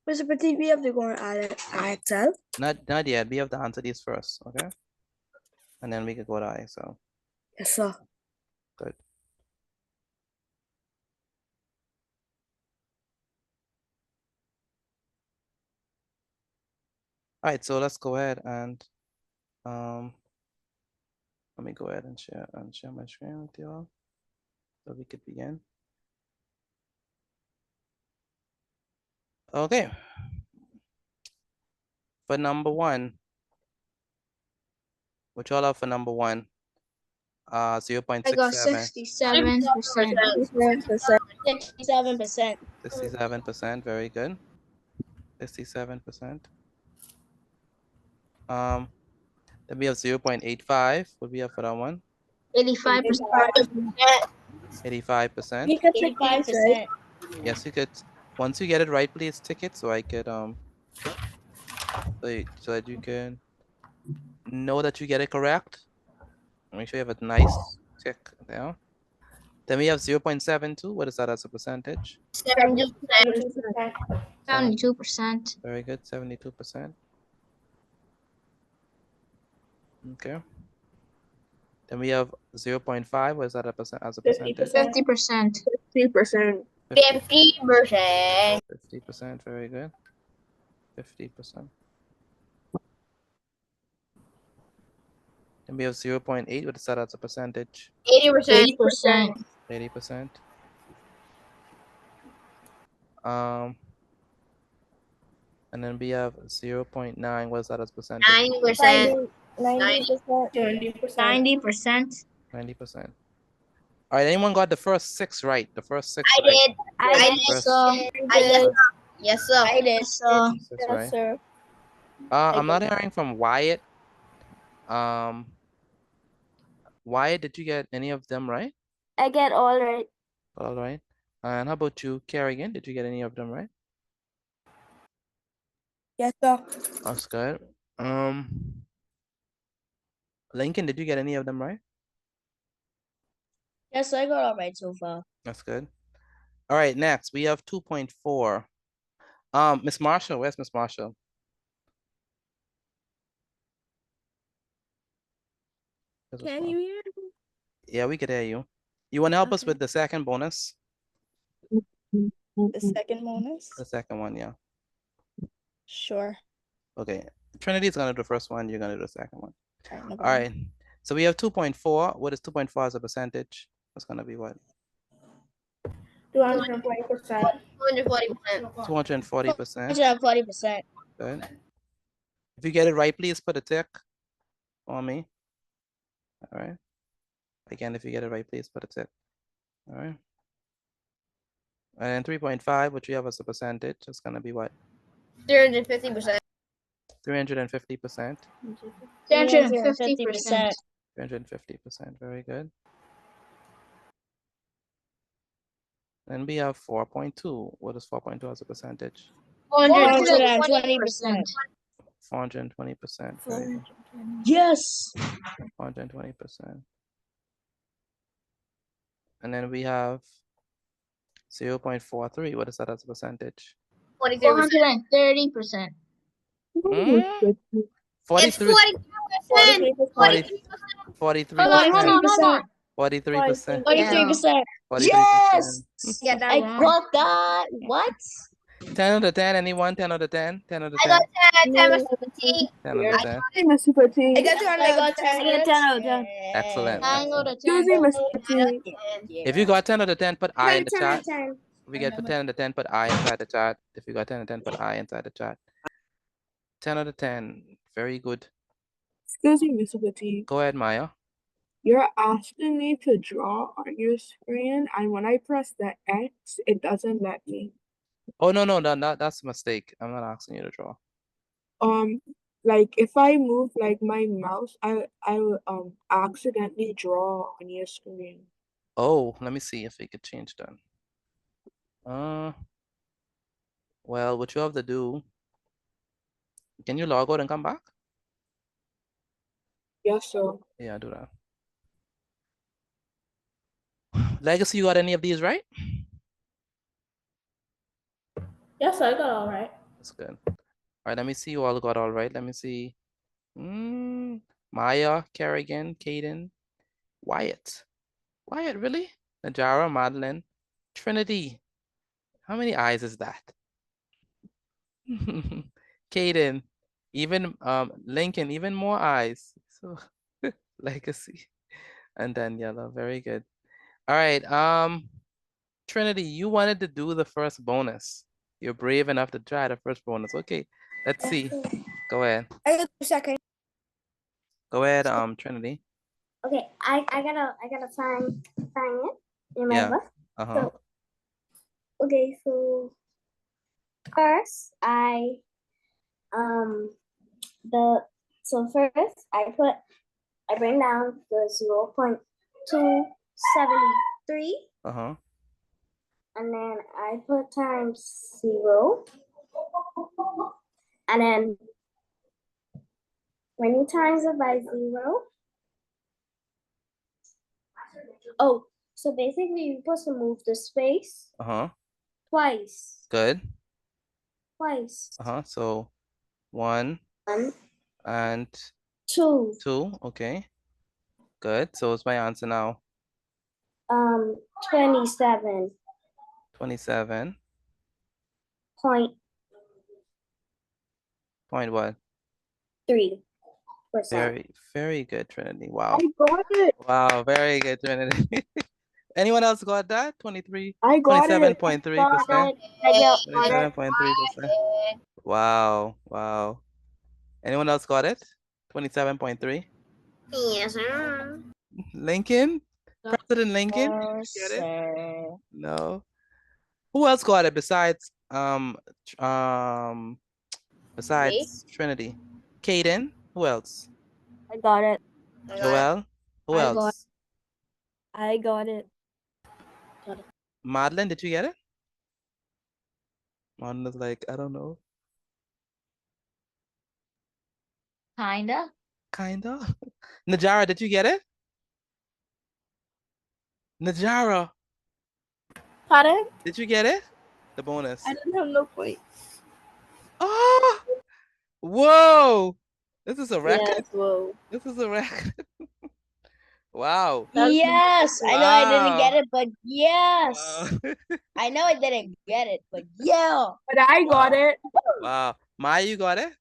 Mr. Petit, we have to go on Excel. Not yet. We have to answer these first, okay? And then we can go to ISO. Yes, sir. Good. All right, so let's go ahead and let me go ahead and share my screen with you all so we could begin. Okay. For number one, what y'all have for number one? 0.67. I got 67%. 67%. 67%, very good. 67%. Then we have 0.85. What we have for that one? 85%. 85%. You can take 85%. Yes, you could. Once you get it right, please tick it so I could so that you can know that you get it correct. Make sure you have a nice tick there. Then we have 0.72. What is that as a percentage? 72%. Very good, 72%. Okay. Then we have 0.5. What is that as a percentage? 50%. 50%. 50%. 50%, very good. 50%. Then we have 0.8. What is that as a percentage? 80%. 80%. 80%. And then we have 0.9. What is that as percentage? 90%. 90%. 70%. 90%. 90%. All right, anyone got the first 6 right? The first 6 I right? did. I did. First Yes, yes, sir. I did. So, 6 Yes, right? sir. I'm not hearing from Wyatt. Wyatt, did you get any of them right? I get all right. All right. And how about you, Kerrigan? Did you get any of them right? Yes, sir. That's good. Lincoln, did you get any of them right? Yes, I got all right so far. That's good. All right, next we have 2.4. Miss Marshall, where's Miss Marshall? Can you hear me? Yeah, we could hear you. You want to help us Okay. with the second bonus? The second bonus? The second one, yeah. Sure. Okay. Trinity's gonna do the first one, you're gonna do the second one. All right, no All problem. right. So we have 2.4. What is 2.4 as a percentage? That's gonna be what? 240%. 240%. 240%. 140%. Good. If you get it right, please put a tick on me. All right. Again, if you get it right, please put a tick. All right. And 3.5, which we have as a percentage, is gonna be what? 350%. 350%. 350%. 350%. Very good. Then we have 4.2. What is 4.2 as a percentage? 420%. 420%. Very good. Yes. 420%. And then we have 0.43. What is that as a percentage? 43%. 430%. Mm? It's 43. 43%. 43%. Hold on. 43%. 43%. 43%. Yes. Yeah, that I wrong. got that. What? 10 out of 10. Anyone? 10 out of 10? 10 out of I 10? got 10 Mr. Petit. 10 out of 10. Mr. Petit. I got 10 I got 10. I got 10 out of 10. Excellent. 9 out of Excuse 10. me, Mr. Petit. If you got 10 out of 10, put I in the 10 out chat. of 10. If we get put 10 out of 10, put I inside the chat. If you got 10 out of 10, put I inside the chat. 10 out of 10. Very good. Excuse me, Mr. Petit. Go ahead, Maya. You're asking me to draw on your screen, and when I press the X, it doesn't let me. Oh, no, that's a mistake. I'm not asking you to draw. Like if I move like my mouse, I will accidentally draw on your screen. Oh, let me see if we could change that. Well, what you have to do, can you log out and come back? Yes, sir. Yeah, do that. Legacy, you got any of these right? Yes, I got all right. That's good. All right, let me see you all got all right. Let me see. Maya, Kerrigan, Kaden, Wyatt. Wyatt, really? Najara, Madeline, Trinity. How many eyes is that? Kaden, even Lincoln, even more eyes. So Legacy and Daniela, very good. All right, Trinity, you wanted to do the first bonus. You're brave enough to try the first bonus. Okay, let's see. Go ahead. I got the second. Go ahead, Trinity. Okay, I gotta find it in my Yeah. book. Uh-huh. Okay, so first I first I bring down the 0.273 Uh-huh. and then I put times 0 and then when you times it by 0. Oh, so basically you're supposed to move the space Uh-huh. twice. Good. Twice. Uh-huh. So 1 1, and 2. 2. Okay. Good. So it's my answer now. 27. 27. Point Point what? 3%. Very, very good, Trinity. Wow. I got it. Wow, very good, Trinity. Anyone else got that? 23? I got it. 27.3%. I got 27.3%. Wow, wow. Anyone else got it? 27.3. Yes, sir. Lincoln? President Lincoln? No, Did you get it? sir. No. Who else got it besides besides Trinity? Kaden? Who else? I got it. I got it. Joel? Who I got else? I got it. Madeline, did you get it? Madeline was like, I don't know. Kinda. Kinda. Najara, did you get it? Najara, Pardon? did you get it? The bonus. I didn't have no points. Oh, whoa. This is a record. Yes, whoa. This is a record. Wow. Yes, I know I didn't get Wow. it, but yes. Wow. I know I didn't get it, but yeah. But I got it. Wow. Maya, you got it?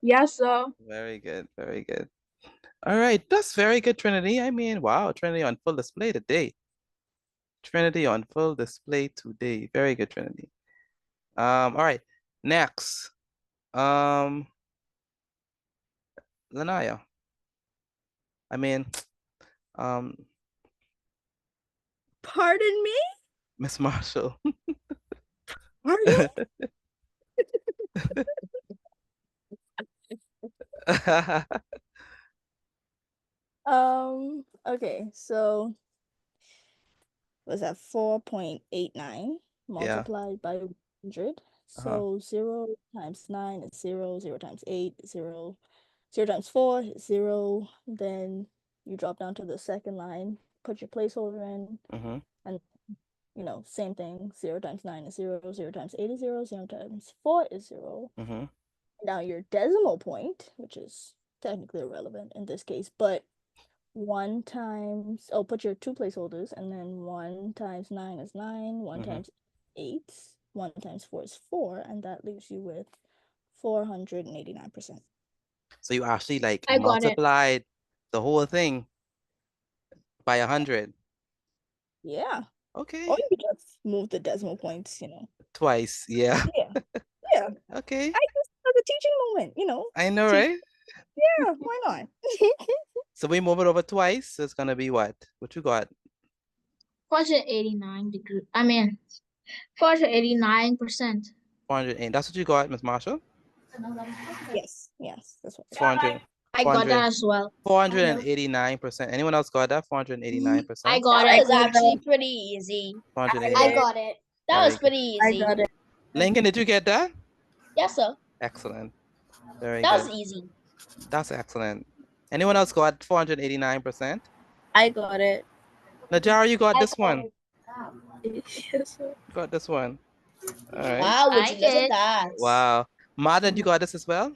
Yes, sir. Very good. Very good. All right. That's very good, Trinity. I mean, wow. Trinity on full display today. Trinity on full display today. Very good, Trinity. All right. Next. Lanaya. I mean, um, Pardon me? Miss Marshall. Pardon? Okay, so was that 4.89 multiplied by 100? So 0 times 9 is 0, 0 times 8 is 0, 0 times 4 is 0. Then you drop down to the second line, put your placeholder in, Mm-hmm. and same thing. 0 times 9 is 0, 0 times 8 is 0, 0 times 4 is 0. Mm-hmm. Now your decimal point, which is technically irrelevant in this case, but 1 times, put your 2 placeholders, and then 1 times 9 is 9, 1 times 8, 1 times 4 is 4, and that leaves you with 489%. So you actually like I got it. multiplied the whole thing by 100. Yeah. Okay. Or you could just move the decimal points, Twice. Yeah. Yeah. Yeah. Okay. I just as a teaching moment, I know, teach- right? Yeah, why not? So we move it over twice. So it's gonna be what? What you got? 489 degree. I mean, 489%. 408. That's what you got, Miss Marshall? Yes, that's what 400. I got that as well. 489%. Anyone else got that? 489%. I got That it. was actually pretty easy. 489. I got it. That Very was pretty I easy. got it. Lincoln, did you get that? Yes, sir. Excellent. Very That good. was easy. That's excellent. Anyone else got 489%? I got it. Najara, you got this one. Yes, sir. You got this one. All right. Wow, would I you look at did. that? Wow. Madan, you got this as well?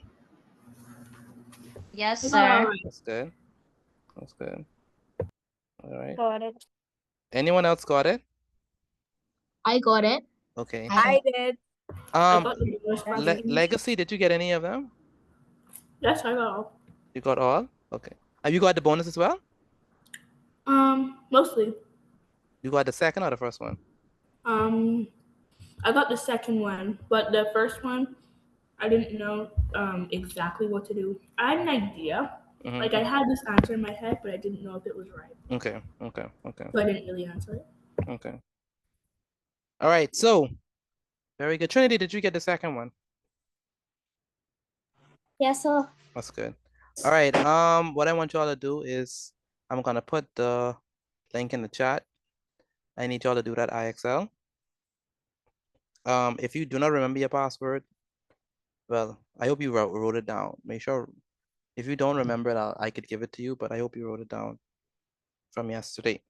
Yes, I got it sir. all right. That's good. That's good. All right. Got it. Anyone else got it? I got it. Okay. I did. I got the bonus Le fraction. Legacy, did you get any of them? Yes, I got all. You got all? Okay. Have you got the bonus as well? Mostly. You got the second or the first one? I got the second one, but the first one, I didn't know exactly what to do. I had an idea. Like I had this answer in my head, but I didn't know if it was right. Okay. So I didn't really answer it. Okay. All right. So, very good. Trinity, did you get the second one? Yes, sir. That's good. All right. What I want y'all to do is I'm gonna put the link in the chat. I need y'all to do that IXL. If you do not remember your password, well, I hope you wrote it down. Make sure if you don't remember it, I could give it to you, but I hope you wrote it down from yesterday.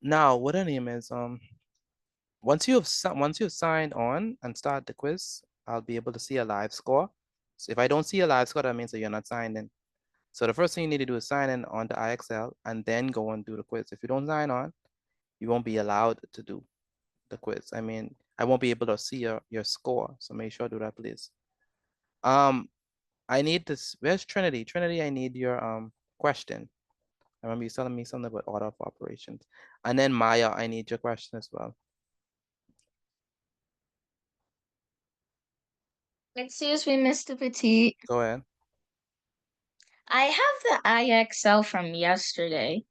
Now what her name is, once you've signed on and start the quiz, I'll be able to see a live score. So if I don't see a live score, that means that you're not signed in. So the first thing you need to do is sign in on the IXL and then go and do the quiz. If you don't sign on, you won't be allowed to do the quiz. I mean, I won't be able to see your score. So make sure to do that, please. I need this. Where's Trinity? Trinity, I need your question. I remember you telling me something about order of operations. And then Maya, I need your question as well. Excuse me, Mr. Petit. Go ahead. I have the IXL from yesterday.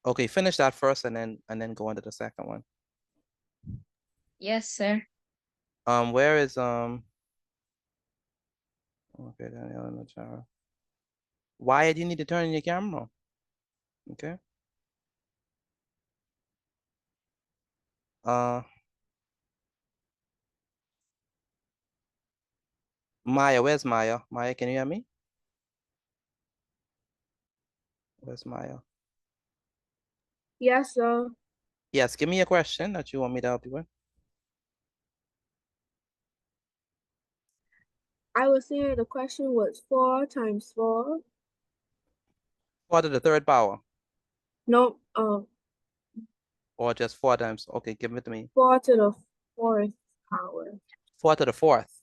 Okay, finish that first and then go into the second one. Yes, sir. Where is okay, Danielle and Jara. Why do you need to turn on your camera? Okay. Maya, where's Maya? Maya, can you hear me? Where's Maya? Yes, sir. Yes, give me a question that you want me to help you with. I was saying the question was 4 times 4. 4 to the third power. No, Or just 4 times. Okay, give it to me. 4 to the 4th power. 4 to the 4th.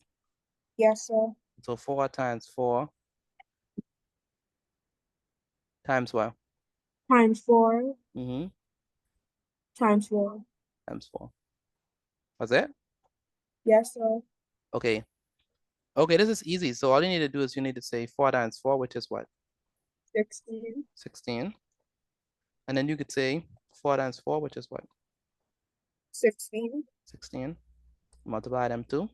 Yes, sir. So 4 times 4 times what? Times 4 Mm-hmm. times 4. Times 4. Was it? Yes, sir. Okay. Okay, this is easy. So all you need to do is you need to say 4 times 4, which is what? 16. 16. And then you could say 4 times 4, which is what? 16. 16. Multiply them to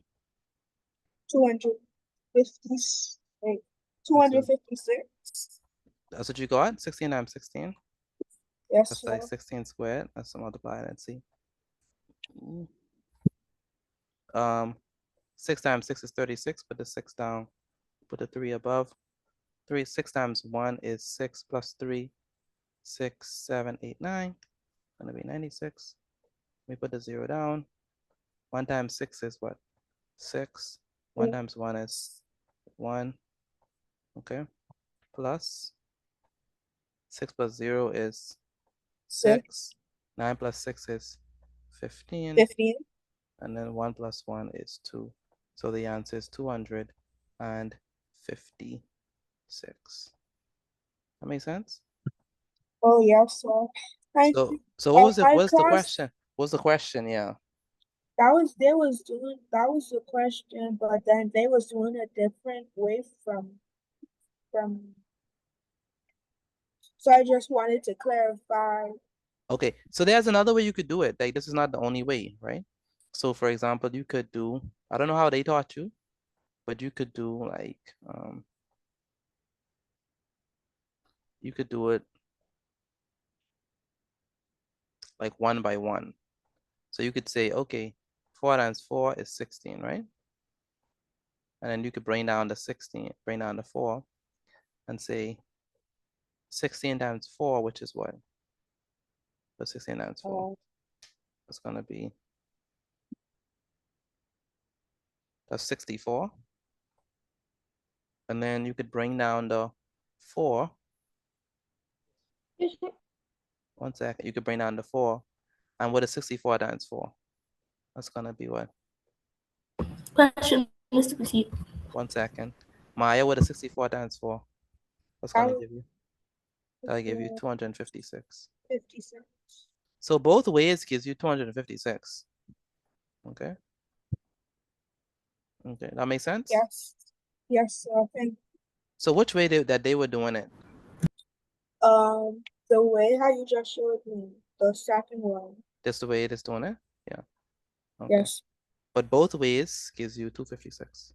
256. 256. that's what you got. 16 times 16. Yes, That's sir. like 16 squared. Let's multiply it and see. 6 times 6 is 36. Put the 6 down. Put the 3 above. 6 times 1 is 6 plus 3. 6, 7, 8, 9. Gonna be 96. We put the 0 down. 1 times 6 is what? 6. 1 times 1 is 1. Okay. Plus 6 plus 0 is 6. 9 plus 6 is 15. 15. And then 1 plus 1 is 2. So the answer is 256. That makes sense? Oh, yes, sir. So what was the class, question? What's the question? Yeah. that was the question, but then they was doing a different way from so I just wanted to clarify. Okay, so there's another way you could do it. Like this is not the only way, right? So for example, you could do, I don't know how they taught you, but you could do like, you could do it like 1 by 1. So you could say, okay, 4 times 4 is 16, right? And then you could bring down the 16, bring down the 4 and say 16 times 4, which is what? So 16 times 4. That's gonna be, that's 64. And then you could bring down the 4. 1 second, you could bring down the 4. And what is 64 times 4? That's gonna be what? Question, Mr. Petit. 1 second. Maya, what is 64 times 4? That's gonna give you? That'll give you 256. 56. So both ways gives you 256. Okay. Okay, that makes sense? Yes. Yes, sir. Thank you. So which way that they were doing it? The way how you just showed me, the second one. That's the way it is doing it? Yeah. Okay. Yes. But both ways gives you 256.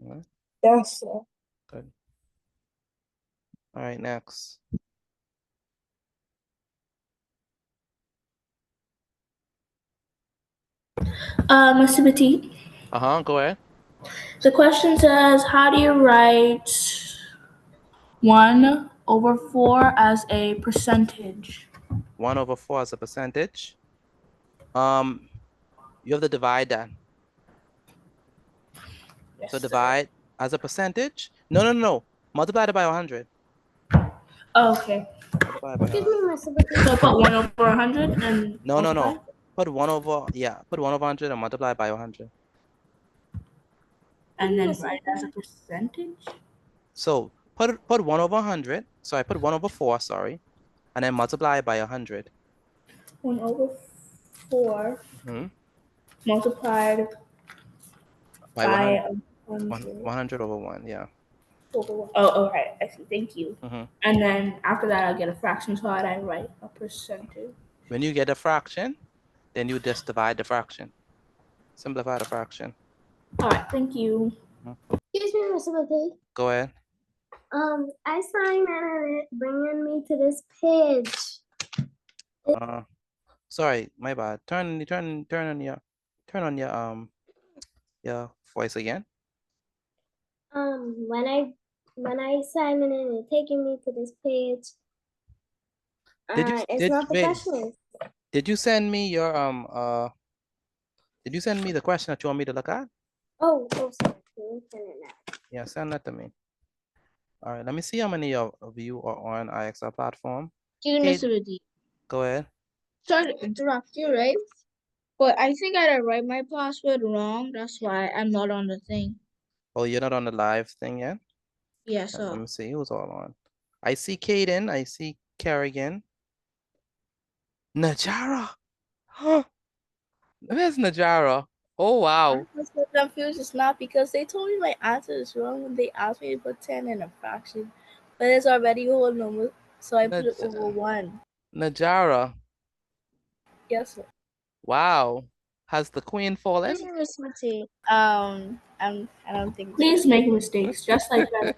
All right. Yes, sir. Good. All right, next. Mr. Petit. Go ahead. The question says, how do you write 1/4 as a percentage? 1/4 as a percentage. You have to divide that. Yes, So sir. divide as a percentage. No. Multiply it by 100. Oh, okay. Multiply it by Excuse 100. me, Mr. Petit. So put 1/100 and No. multiply? Put 1 over, put 1 over 100 and multiply by 100. And then write it as a percentage? So put 1 over 100. So I put 1/4, sorry. And then multiply by 100. 1/4 multiplied By by 100 over 1, yeah. Oh, right. I see. Thank you. Mhm. And then after that, I get a fraction, so I write a percentage. When you get a fraction, then you just divide the fraction. Simplify the fraction. All right. Thank you. Excuse me, Miss Timothy. Go ahead. I signed and it bringing me to this page. Sorry, my bad. Turn on your voice again. When I sign in and it's taking me to this page, it's not the question. Did you send me your did you send me the question that you want me to look at? Oh, sorry. Can you send it now? Yeah, send that to me. All right, let me see how many of you are on IXL platform. Go ahead. Sorry to interrupt you, right? But I think I write my password wrong. That's why I'm not on the thing. Oh, you're not on the live thing yet? Yes, Let sir. me see who's all on. I see Kaden. I see Kerrigan. Najara. Huh? Where's Najara? Oh, wow. I was so confused just now because they told me my answer is wrong when they asked me to put 10 in a fraction. But it's already a whole number, so I put it over 1. Najara. Yes, sir. Wow. Has the queen fallen? I don't think Please so. make mistakes, just like that.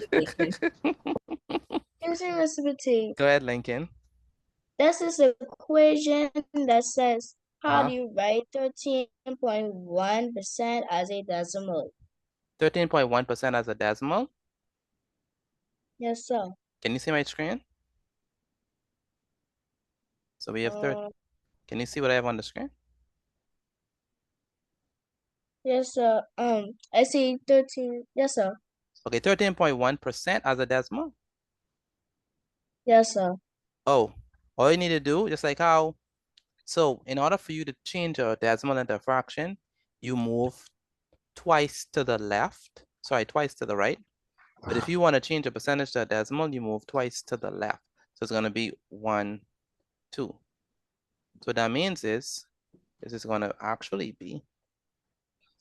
Go ahead, Lincoln. This is an equation that says, how Uh-huh. do you write 13.1% as a decimal? 13.1% as a decimal? Yes, sir. Can you see my screen? So we have Can you see what I have on the screen? Yes, sir. I see 13. Yes, sir. Okay, 13.1% as a decimal? Yes, sir. Oh, all you need to do, just like how, so in order for you to change a decimal into a fraction, you move twice to the left, sorry, twice to the right. But if you want to change a percentage to a decimal, you move twice to the left. So it's going to be 1, 2. So what that means is, this is going to actually be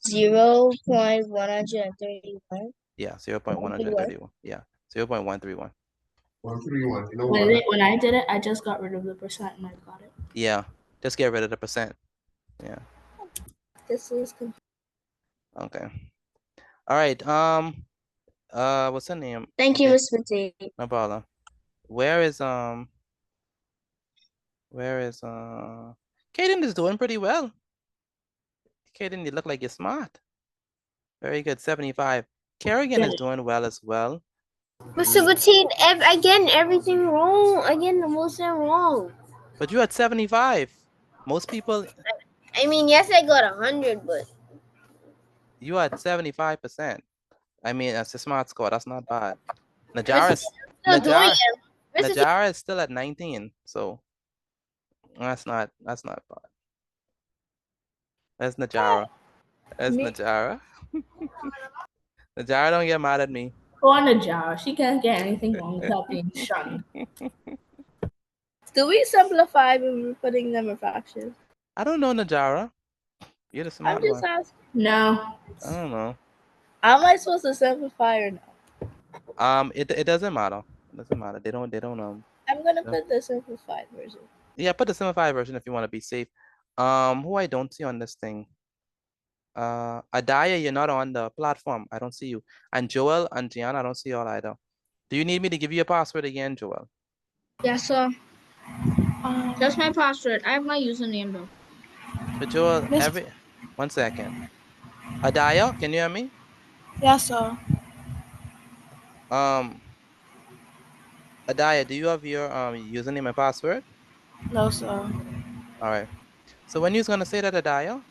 0.131. yeah, 0.131. Yeah, 0.131. 131. You know When, what? when I did it, I just got rid of the percent and I got it. Yeah, just get rid of the percent. Yeah. This is confusing. Okay. All right. What's her name? Thank you, Okay, Miss Fatigue. no problem. Where is Kaden is doing pretty well. Kaden, you look like you're smart. Very good, 75. Kerrigan is doing well as well. Mr. Batine, again, everything wrong. Again, the most wrong. But you had 75. Most people, I mean, yes, I got 100, but you had 75%. I mean, that's a smart score. That's not bad. Najara is still at 19. So that's not bad. That's Najara. That's Najara. Najara, don't get mad at me. Go on a jar. She can't get anything wrong without being shunned. Do we simplify when we're putting them in fractions? I don't know, Najara. You're the smart I'm just one. asking. No. I don't know. How am I supposed to simplify or no? It doesn't matter. It doesn't matter. They don't I'm gonna no. put the simplified version. Yeah, put the simplified version if you want to be safe. Who I don't see on this thing. Adaya, you're not on the platform. I don't see you. And Joel and Gianna, I don't see y'all either. Do you need me to give you a password again, Joel? Yes, sir. That's my password. I have my username though. So Joel, 1 second. Adaya, can you hear me? Yes, sir. Adaya, do you have your username and password? No, sir. All right. So when you gonna say that, Adaya?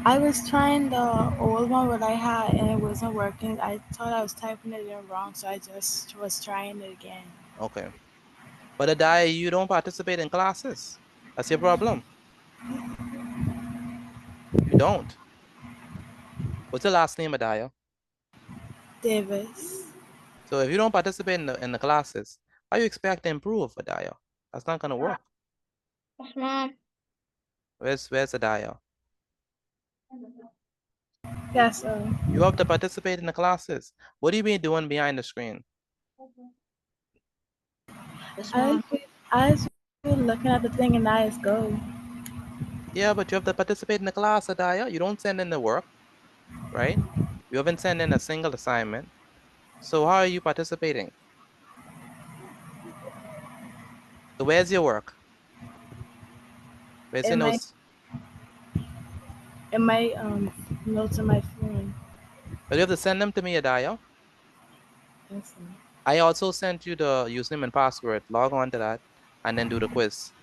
I was trying the old one what I had and it wasn't working. I thought I was typing it in wrong, so I just was trying it again. Okay. But Adaya, you don't participate in classes. That's your problem. You don't. What's your last name, Adaya? Davis. So if you don't participate in the classes, how you expect to improve, Adaya? That's not gonna work. Mom. Where's Adaya? Yes, You have to participate in the classes. What have you been doing behind the screen? I was looking at the thing and I just go. Yeah, but you have to participate in the class, Adaya. You don't send in the work, right? You haven't sent in a single assignment. So how are you participating? So where's your work? Where's your notes? In my notes on my phone. But you have to send them to me, Adaya. Yes, I also sent you the username and password. Log on to that and then do the quiz.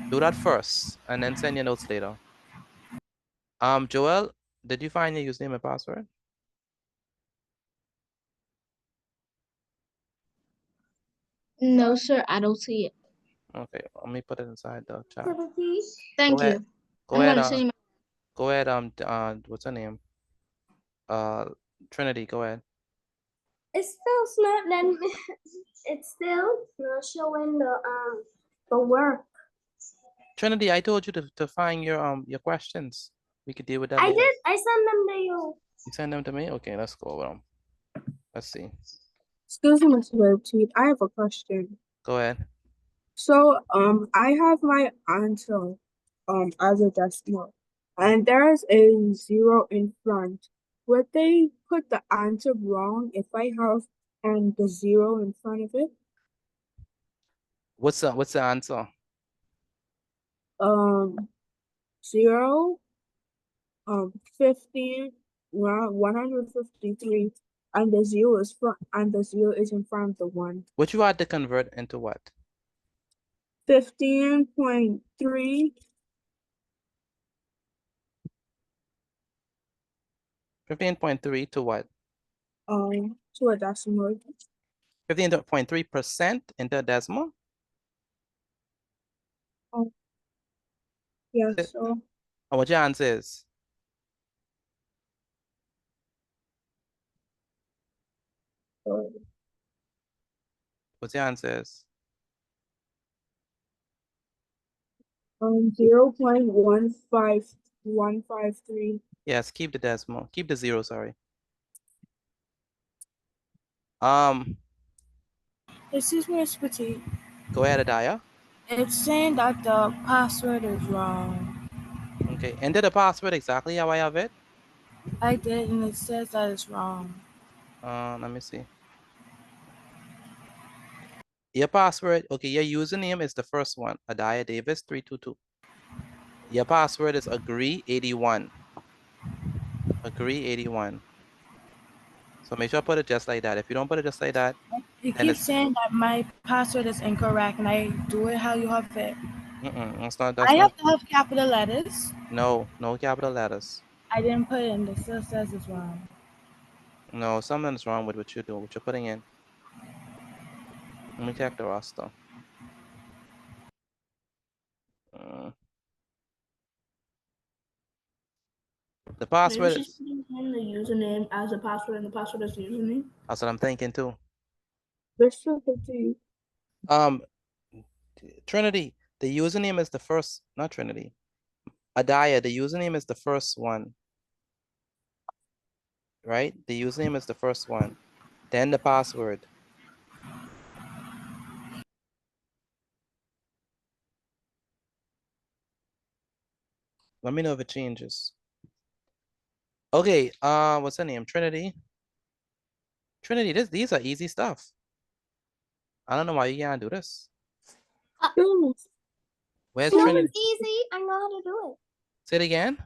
Do that first and then send your notes later. Joel, did you find your username and password? No, sir, I don't see it. Okay, let me put it inside the chat. Thank Go ahead. you. Go I'm ahead. gonna send you Go ahead. What's her name? Trinity. Go ahead. It's still not letting me. It's still not showing the work. Trinity, I told you to find your questions. We could deal with that later. I did. I sent them to you. You send them to me? Okay, let's go over them. Let's see. Excuse me, Mr. Baptiste, I have a question. Go ahead. So, I have my answer, as a decimal, and there is a 0 in front. Would they put the answer wrong if I have, the 0 in front of it? What's the answer? 0, 15, 153, and the 0 is in front of the 1. What you had to convert into what? 15.3. 15.3 to what? To a decimal. 15.3% into a decimal? Yes, so. Oh, what your answer is? What's your answer is? 0.15153. Yes, keep the decimal. Keep the 0, sorry. Excuse me, Miss Petit. Go ahead, Adaya. It's saying that the password is wrong. Okay, enter the password exactly how I have it. I did, and it says that it's wrong. Let me see. Your password, okay, your username is the first one, Adaya Davis 322. Your password is agree81. Agree81. So make sure I put it just like that. If you don't put it just like that, It then keeps it's saying that my password is incorrect, and I do it how you have it. that's I not have to have capital letters. no capital letters. I didn't put it in. It still says it's wrong. No, something's wrong with what you're doing, what you're putting in. Let me check the roster. The Maybe password she's is, putting in the username as a password and the password as the username. that's what I'm thinking too. Trinity, the username is the first, not Trinity. Adaya, the username is the first one. Right? The username is the first one. Then the password. Let me know if it changes. Okay, what's her name? Trinity. Trinity, these are easy stuff. I don't know why you can't do this. Where's No, Trinity? it's easy. I know how to do it. Say it again.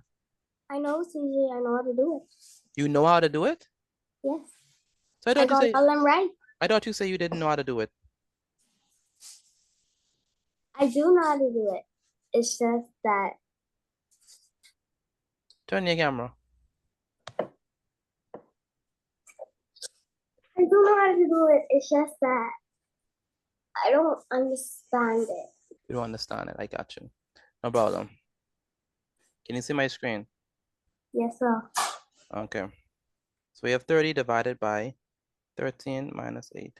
I know it's easy. I know how to do it. You know how to do it? Yes. So I got all them right. I thought you said you didn't know how to do it. I do know how to do it. It's just that Turn your camera. I do know how to do it. It's just that I don't understand it. You don't understand it. I got you. No problem. Can you see my screen? Yes, sir. Okay. So we have 30 divided by 13 minus 8.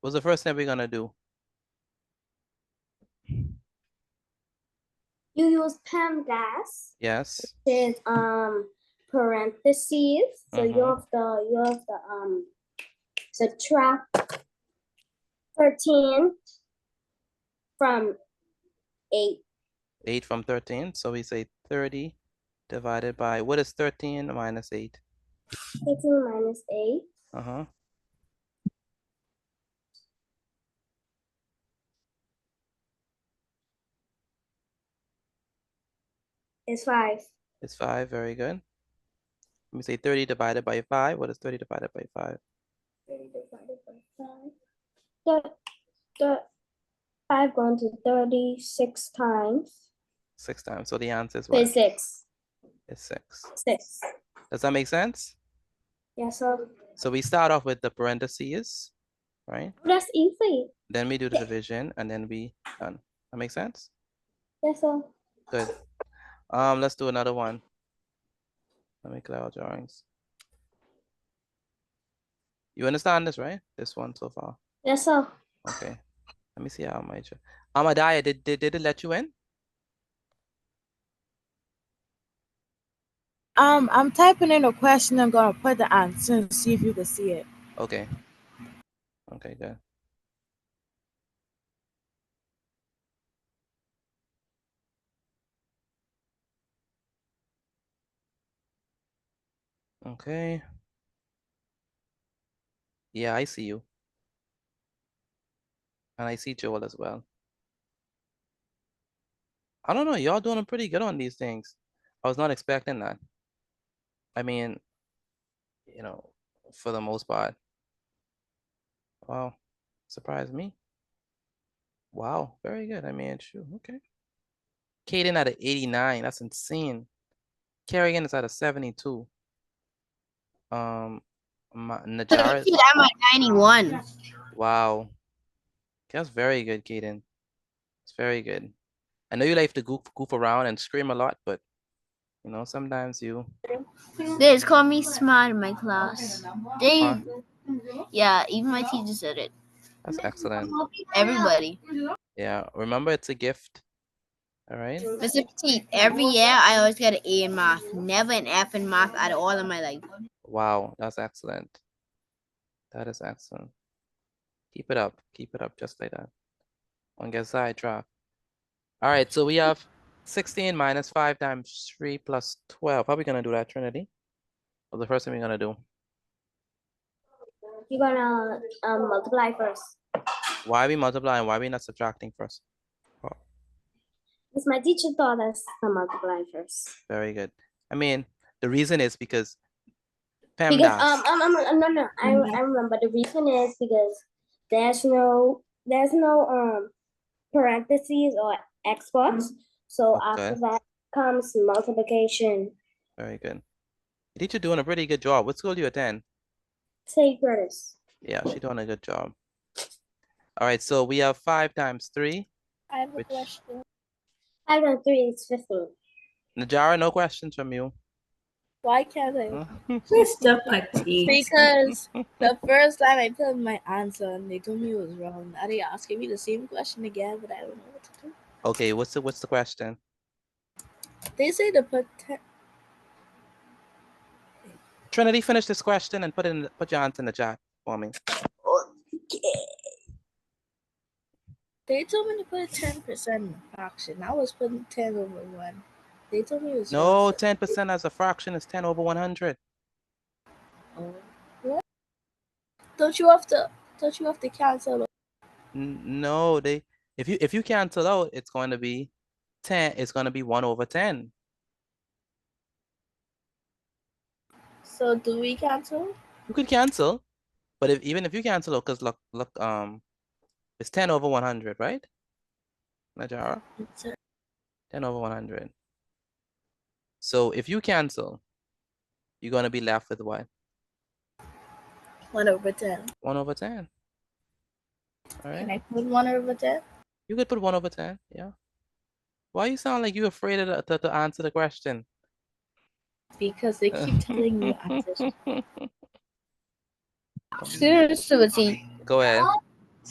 What's the first thing we're gonna do? you use PEMDAS. Yes. There's parentheses. So you have the subtract 13 from 8. 8 from 13. So we say 30 divided by, what is 13 minus 8? 13 minus 8. It's 5. It's 5. Very good. Let me say 30 divided by 5. What is 30 divided by 5? 30 divided by 5. The 5 going to 36 times. 6 times. So the answer is what? 6. It's 6. 6. Does that make sense? Yes, sir. So we start off with the parentheses, right? That's easy. Then we do the division, and then we done. That makes sense? Yes, sir. Good. Let's do another one. Let me clear our drawings. You understand this, right? This one so far. Yes, sir. Okay. Let me see how much. Amadaya, did it let you in? I'm typing in a question. I'm gonna put the answer and see if you can see it. Okay. Okay, good. Okay. Yeah, I see you. And I see Joel as well. I don't know. Y'all doing pretty good on these things. I was not expecting that. I mean, you know, for the most part. Wow. Surprised me. Wow. Very good. I mean, shoot. Okay. Kaden at an 89. That's insane. Kerrigan is at a 72. Najara. I'm at 91. Wow. That's very good, Kaden. It's very good. I know you like to goof around and scream a lot, but you know, sometimes you. They just call me smart in my class. Yeah, even my teacher said it. That's excellent. Everybody. Yeah, remember it's a gift. All right. Mr. Petite, every year I always get an A in math. Never an F in math at all in my life. Wow, that's excellent. That is excellent. Keep it up. Keep it up just like that. Don't get sidetracked. All right, so we have 16 minus 5 times 3 plus 12. How are we going to do that, Trinity? What's the first thing we're going to do? You're gonna multiply first. Why are we multiplying? Why are we not subtracting first? Oh. Because my teacher taught us to multiply first. Very good. I mean, the reason is because Because PEMDAS. I remember the reason is because there's no parentheses or Xbox. So after that comes multiplication. Very good. Your teacher doing a pretty good job. What school do you attend? St. Curtis. Yeah, she's doing a good job. All right, so we have 5 times 3. I have a question. 5 times 3 is 15. Najara, no questions from you. Why can't I? Mr. Petite. Because the first time I told my answer and they told me it was wrong. Now they asking me the same question again, but I don't know what to do. Okay, what's the question? They say to put Trinity, finish this question and put your answer in the chat for me. Okay. They told me to put 10% in the fraction. I was putting 10 over 1. They told me it was No, wrong. 10% as a fraction is 10 over 100. What? Don't you have to cancel? No, if you cancel out, it's going to be 10. It's going to be 1 over 10. So do we cancel? You could cancel, but even if you cancel out, because look, it's 10 over 100, right? Najara? 10 over 100. So if you cancel, you're going to be left with what? 1 over 10. 1 over 10. All right. Can I put 1 over 10? You could put 1 over 10, yeah. Why you sound like you're afraid to answer the question? Because they keep telling me answers. Seriously. Go ahead.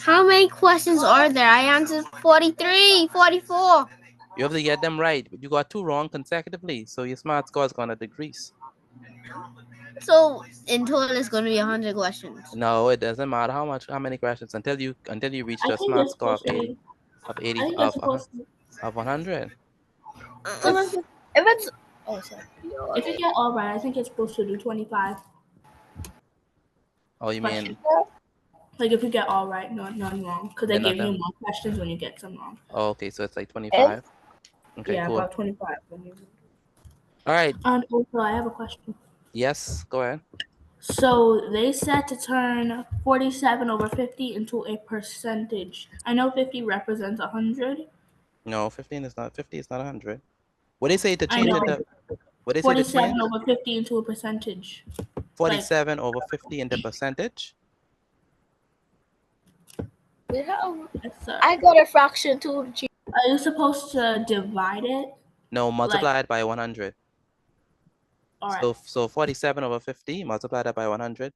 How many questions are there? I answered 43, 44. You have to get them right, but you got 2 wrong consecutively, so your smart score is gonna decrease. So in total, it's going to be 100 questions. No, it doesn't matter how many questions until you reach I the think smart it's score of supposed to 80 be. of I 80 think it's supposed to. of 100. If it's oh sorry. If you get all right, I think it's supposed to do 25 Oh, you questions. mean Like if you get all right, none wrong, because they they're not give you done? more questions when you get some wrong. Oh, okay, so it's like 25. Okay, Yeah, cool. about 25. All right. And also, I have a question. Yes, go ahead. So they said to turn 47 over 50 into a percentage. I know 50 represents 100. No, 50 is not 100. What they say to I change know. it to? What they say to 47 change? over 50 into a percentage. 47 over 50 into percentage. Yes, sir. I got a fraction too. Are you supposed to divide it? No, multiply it by 100. All right. So 47 over 50, multiply that by 100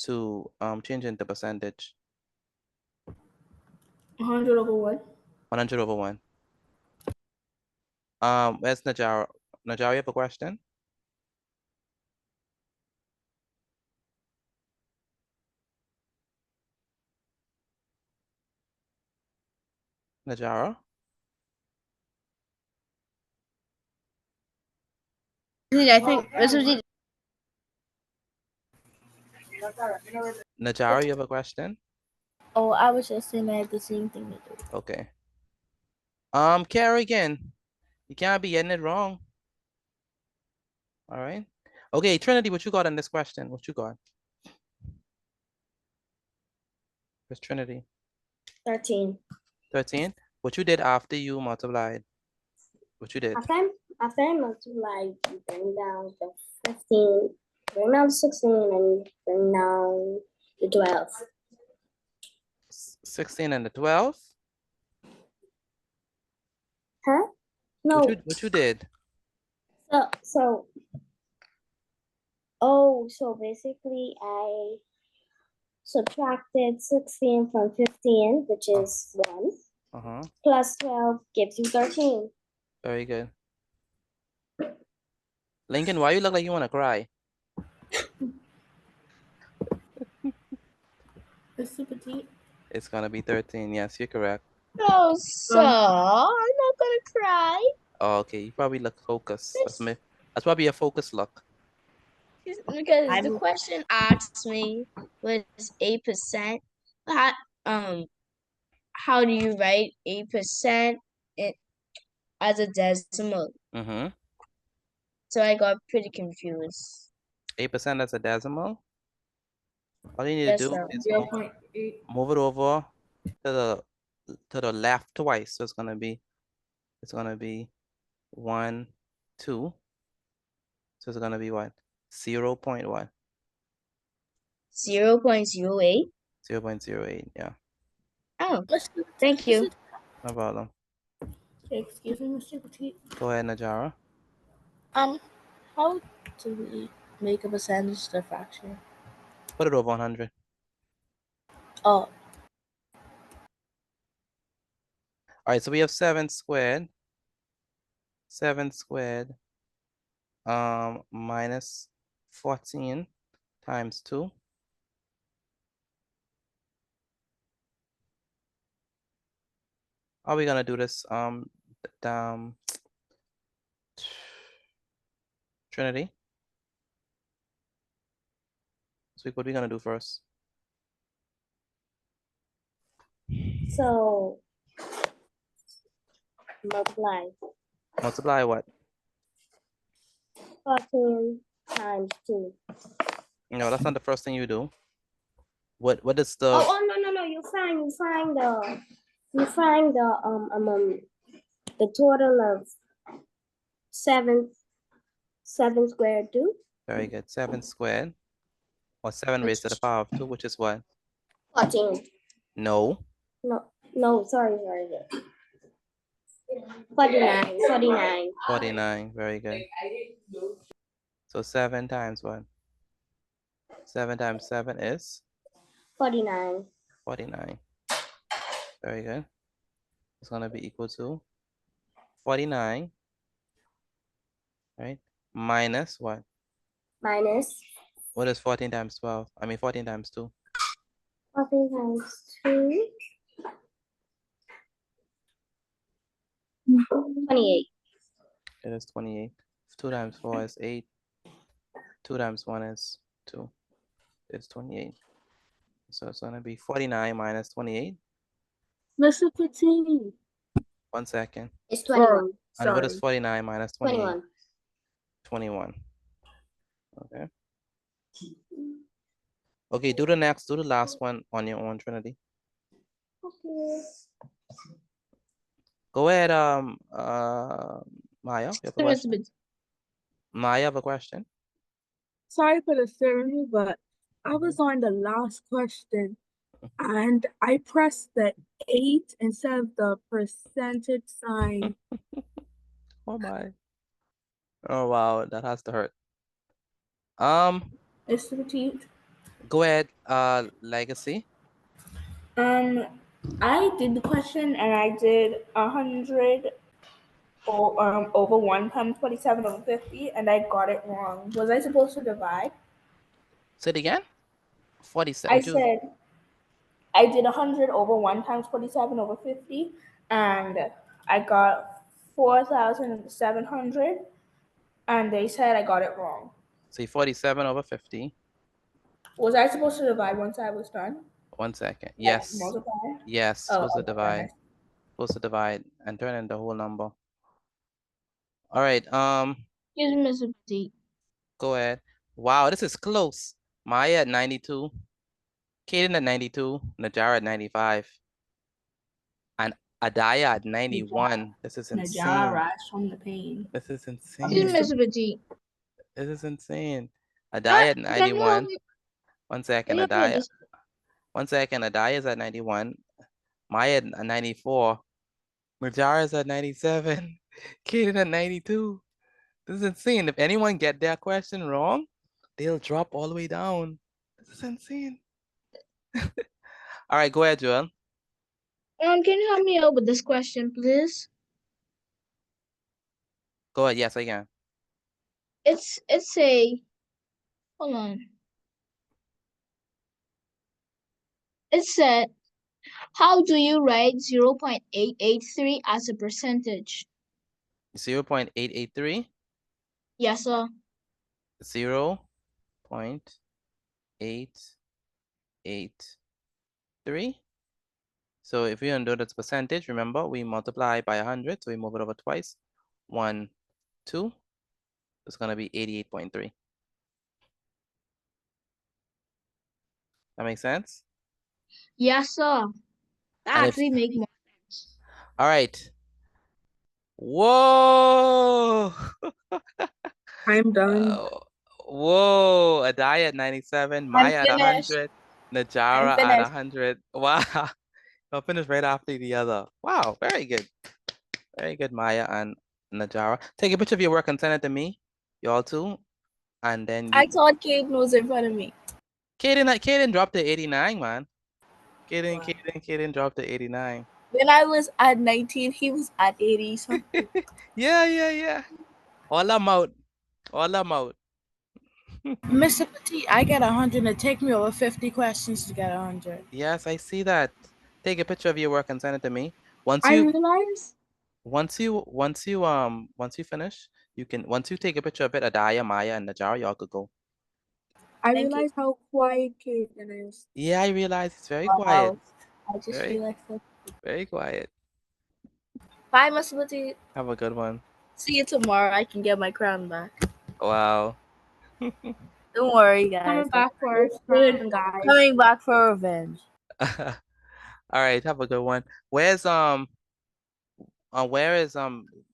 to change into percentage. 100 over 1. 100 over 1. Where's Najara? Najara, you have a question? Najara? I think this was Najara, you have a question? Oh, I was just saying I had the same thing to do. Okay. Kerrigan, you can't be getting it wrong. All right. Okay, Trinity, what you got on this question? What you got? Where's Trinity? 13. 13. What you did after you multiplied? What you did? After I multiplied, you bring down the 15, bring down 16, and bring down the 12. 16 and the 12? Huh? No. What you did? So basically I subtracted 16 from 15, which is 1. Plus 12 gives you 13. Very good. Lincoln, why you look like you want to cry? It's super deep. It's going to be 13. Yes, you're correct. No, sir. I'm not gonna cry. Oh, okay, you probably look focused. That's probably a focus look. Because the question asked me was 8%. How do you write 8% as a decimal? So I got pretty confused. 8% as a decimal. All you need to do is move it over to the left twice. So it's gonna be 1, 2. So it's gonna be what? 0.1. 0.08. 0.08. Yeah. Oh, thank you. No problem. Excuse me, Mr. Petite. Go ahead, Najara. How do we make a percentage to fraction? Put it over 100. Oh. All right, so we have 7 squared. 7 squared minus 14 times 2. How are we gonna do this? Trinity. So what are we gonna do first? So multiply. Multiply what? 14 times 2. No, that's not the first thing you do. What is the? Oh no! You find the total of 7 squared 2. Very good. 7 squared, or 7 raised to the power of 2, which is what? 14. No. No, sorry. 49. 49. Very good. So 7 times what? 7 times 7 is? 49. 49. Very good. It's gonna be equal to 49, right? Minus what? Minus What is 14 times 12? I mean 14 times 2. 14 times 2. 28. It is 28. 2 times 4 is 8. 2 times 1 is 2. It's 28. So it's gonna be 49 minus 28. Mr. Petit. 1 second. It's 21. Oh, And what is sorry. 49 minus 28? 21. 21. Okay. Okay, do the last one on your own, Trinity. Okay. Go ahead, Maya, you have a question? Maya, have a question? Sorry for the ceremony, but I was on the last question and I pressed the 8 instead of the percentage sign. Oh my. Oh wow, that has to hurt. Mr. Petit. Go ahead, Legacy. I did the question and I did 100 over 1 times 47 over 50 and I got it wrong. Was I supposed to divide? Say it again. 47. I said I did 100 over 1 times 47 over 50 and I got 4,700 and they said I got it wrong. say 47 over 50. Was I supposed to divide once I was done? 1 second. Like Yes. multiply? Yes, Oh, supposed to okay, divide. Supposed to divide and turn in the whole number. All right. Excuse me, Mr. Petit. Go ahead. Wow, this is close. Maya at 92. Kaden at 92. Najara at 95. And Adaya at 91. This is insane. Najara from the pain. This is Excuse insane. me, Mr. Petit. This is insane. Adaya at Can you help 91. me? 1 Can second. you help me with Adaya. this? 1 second. Adaya is at 91. Maya at 94. Najara is at 97. Kaden at 92. This is insane. If anyone get their question wrong, they'll drop all the way down. This is insane. All right, go ahead, Joel. Can you help me out with this question, please? Go ahead. Yes, I can. It's a hold on. It said, how do you write 0.883 as a percentage? 0.883. Yes, sir. 0.883. So if we undo this percentage, remember we multiply by 100, so we move it over twice. 1, 2. It's gonna be 88.3. That makes sense? Yes, sir. That actually makes more sense. All right. Whoa! I'm done. Whoa! Adaya at 97, Maya at 100, Najara at 100. Wow. I'll finish right after the other. Wow, very good. Very good, Maya and Najara. Take a picture of your work and send it to me. Y'all too. And then I thought Caden was in front of me. Kaden dropped to 89, man. Kaden dropped to 89. When I was at 19, he was at 80 something. Yeah. All I'm out. Mr. Petit, I got 100. It take me over 50 questions to get 100. Yes, I see that. Take a picture of your work and send it to me. Once I you realize finish, you can once you take a picture of it, Adaya, Maya, and Najara, y'all could go. I realize how quiet Kaden is. Yeah, I realize it's very quiet. I just feel like Very quiet. bye, Mr. Petit. Have a good one. See you tomorrow. I can get my crown back. Wow. Don't worry, guys. Coming back for our crown, guys. Coming back for revenge. All right, have a good one. Where is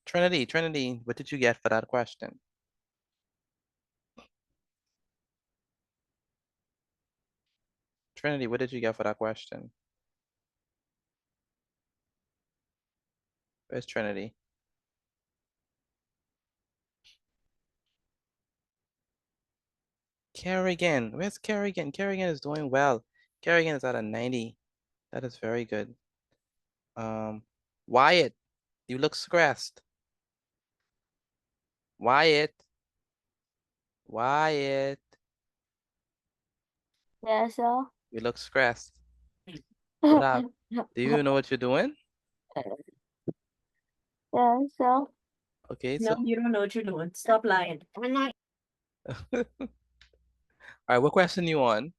Trinity? Trinity, what did you get for that question? Trinity, what did you get for that question? Where's Trinity? Kerrigan, where's Kerrigan? Kerrigan is doing well. Kerrigan is at a 90. That is very good. Wyatt, you look stressed. Wyatt. Wyatt. Yes, sir. You look stressed. What up? Do you know what you're doing? Yes, sir. Okay, No, so you don't know what you're doing. Stop lying. I'm not. all right, what question you on?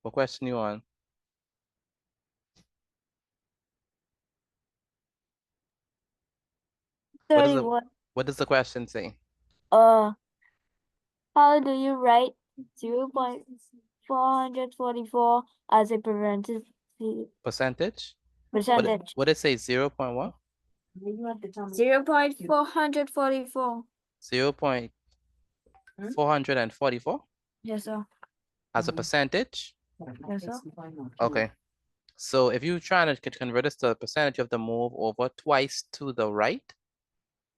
What question you on? What is the 31. what does the question say? How do you write 0.444 as a parenthesis Percentage? percentage? What did it say? 0. What? 0.444. 0.444 Yes, sir. as a percentage? Yes, sir. Okay. So if you're trying to convert this to a percentage, you have to move over twice to the right,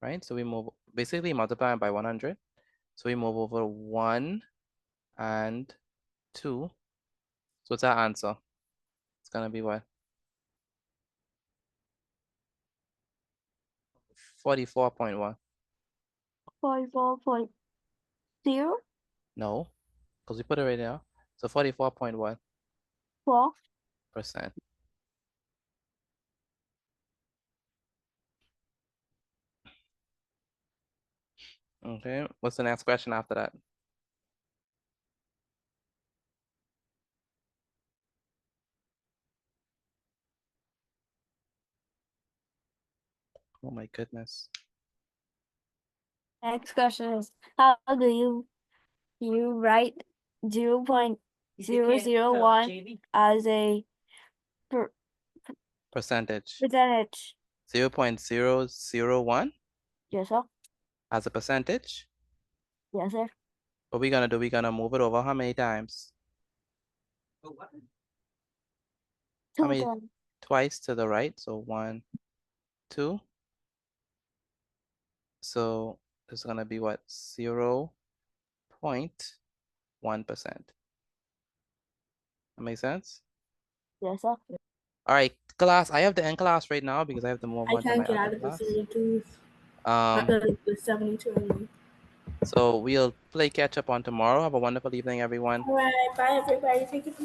right? So we move, basically multiplying by 100. So we move over 1 and 2. So what's our answer? It's gonna be what? 44.1. 44.0. No, because we put it right now. So 44.1%. 4. Okay, what's the next question after that? Oh my goodness. Next question is, how do you write 0.001 as a Percentage. percentage? 0.001 Yes, sir. as a percentage. Yes, sir. What we gonna do? We're gonna move it over how many times? How many? Twice to the right. So 1, 2. So it's gonna be what? 0.1%. That makes sense? Yes, sir. All right, class. I have to end class right now because I have to move I on to my can't get other out of the class. 32. The 72 anyway. So we'll play catch up on tomorrow. Have a wonderful evening, everyone. All right, bye everybody. Thank you for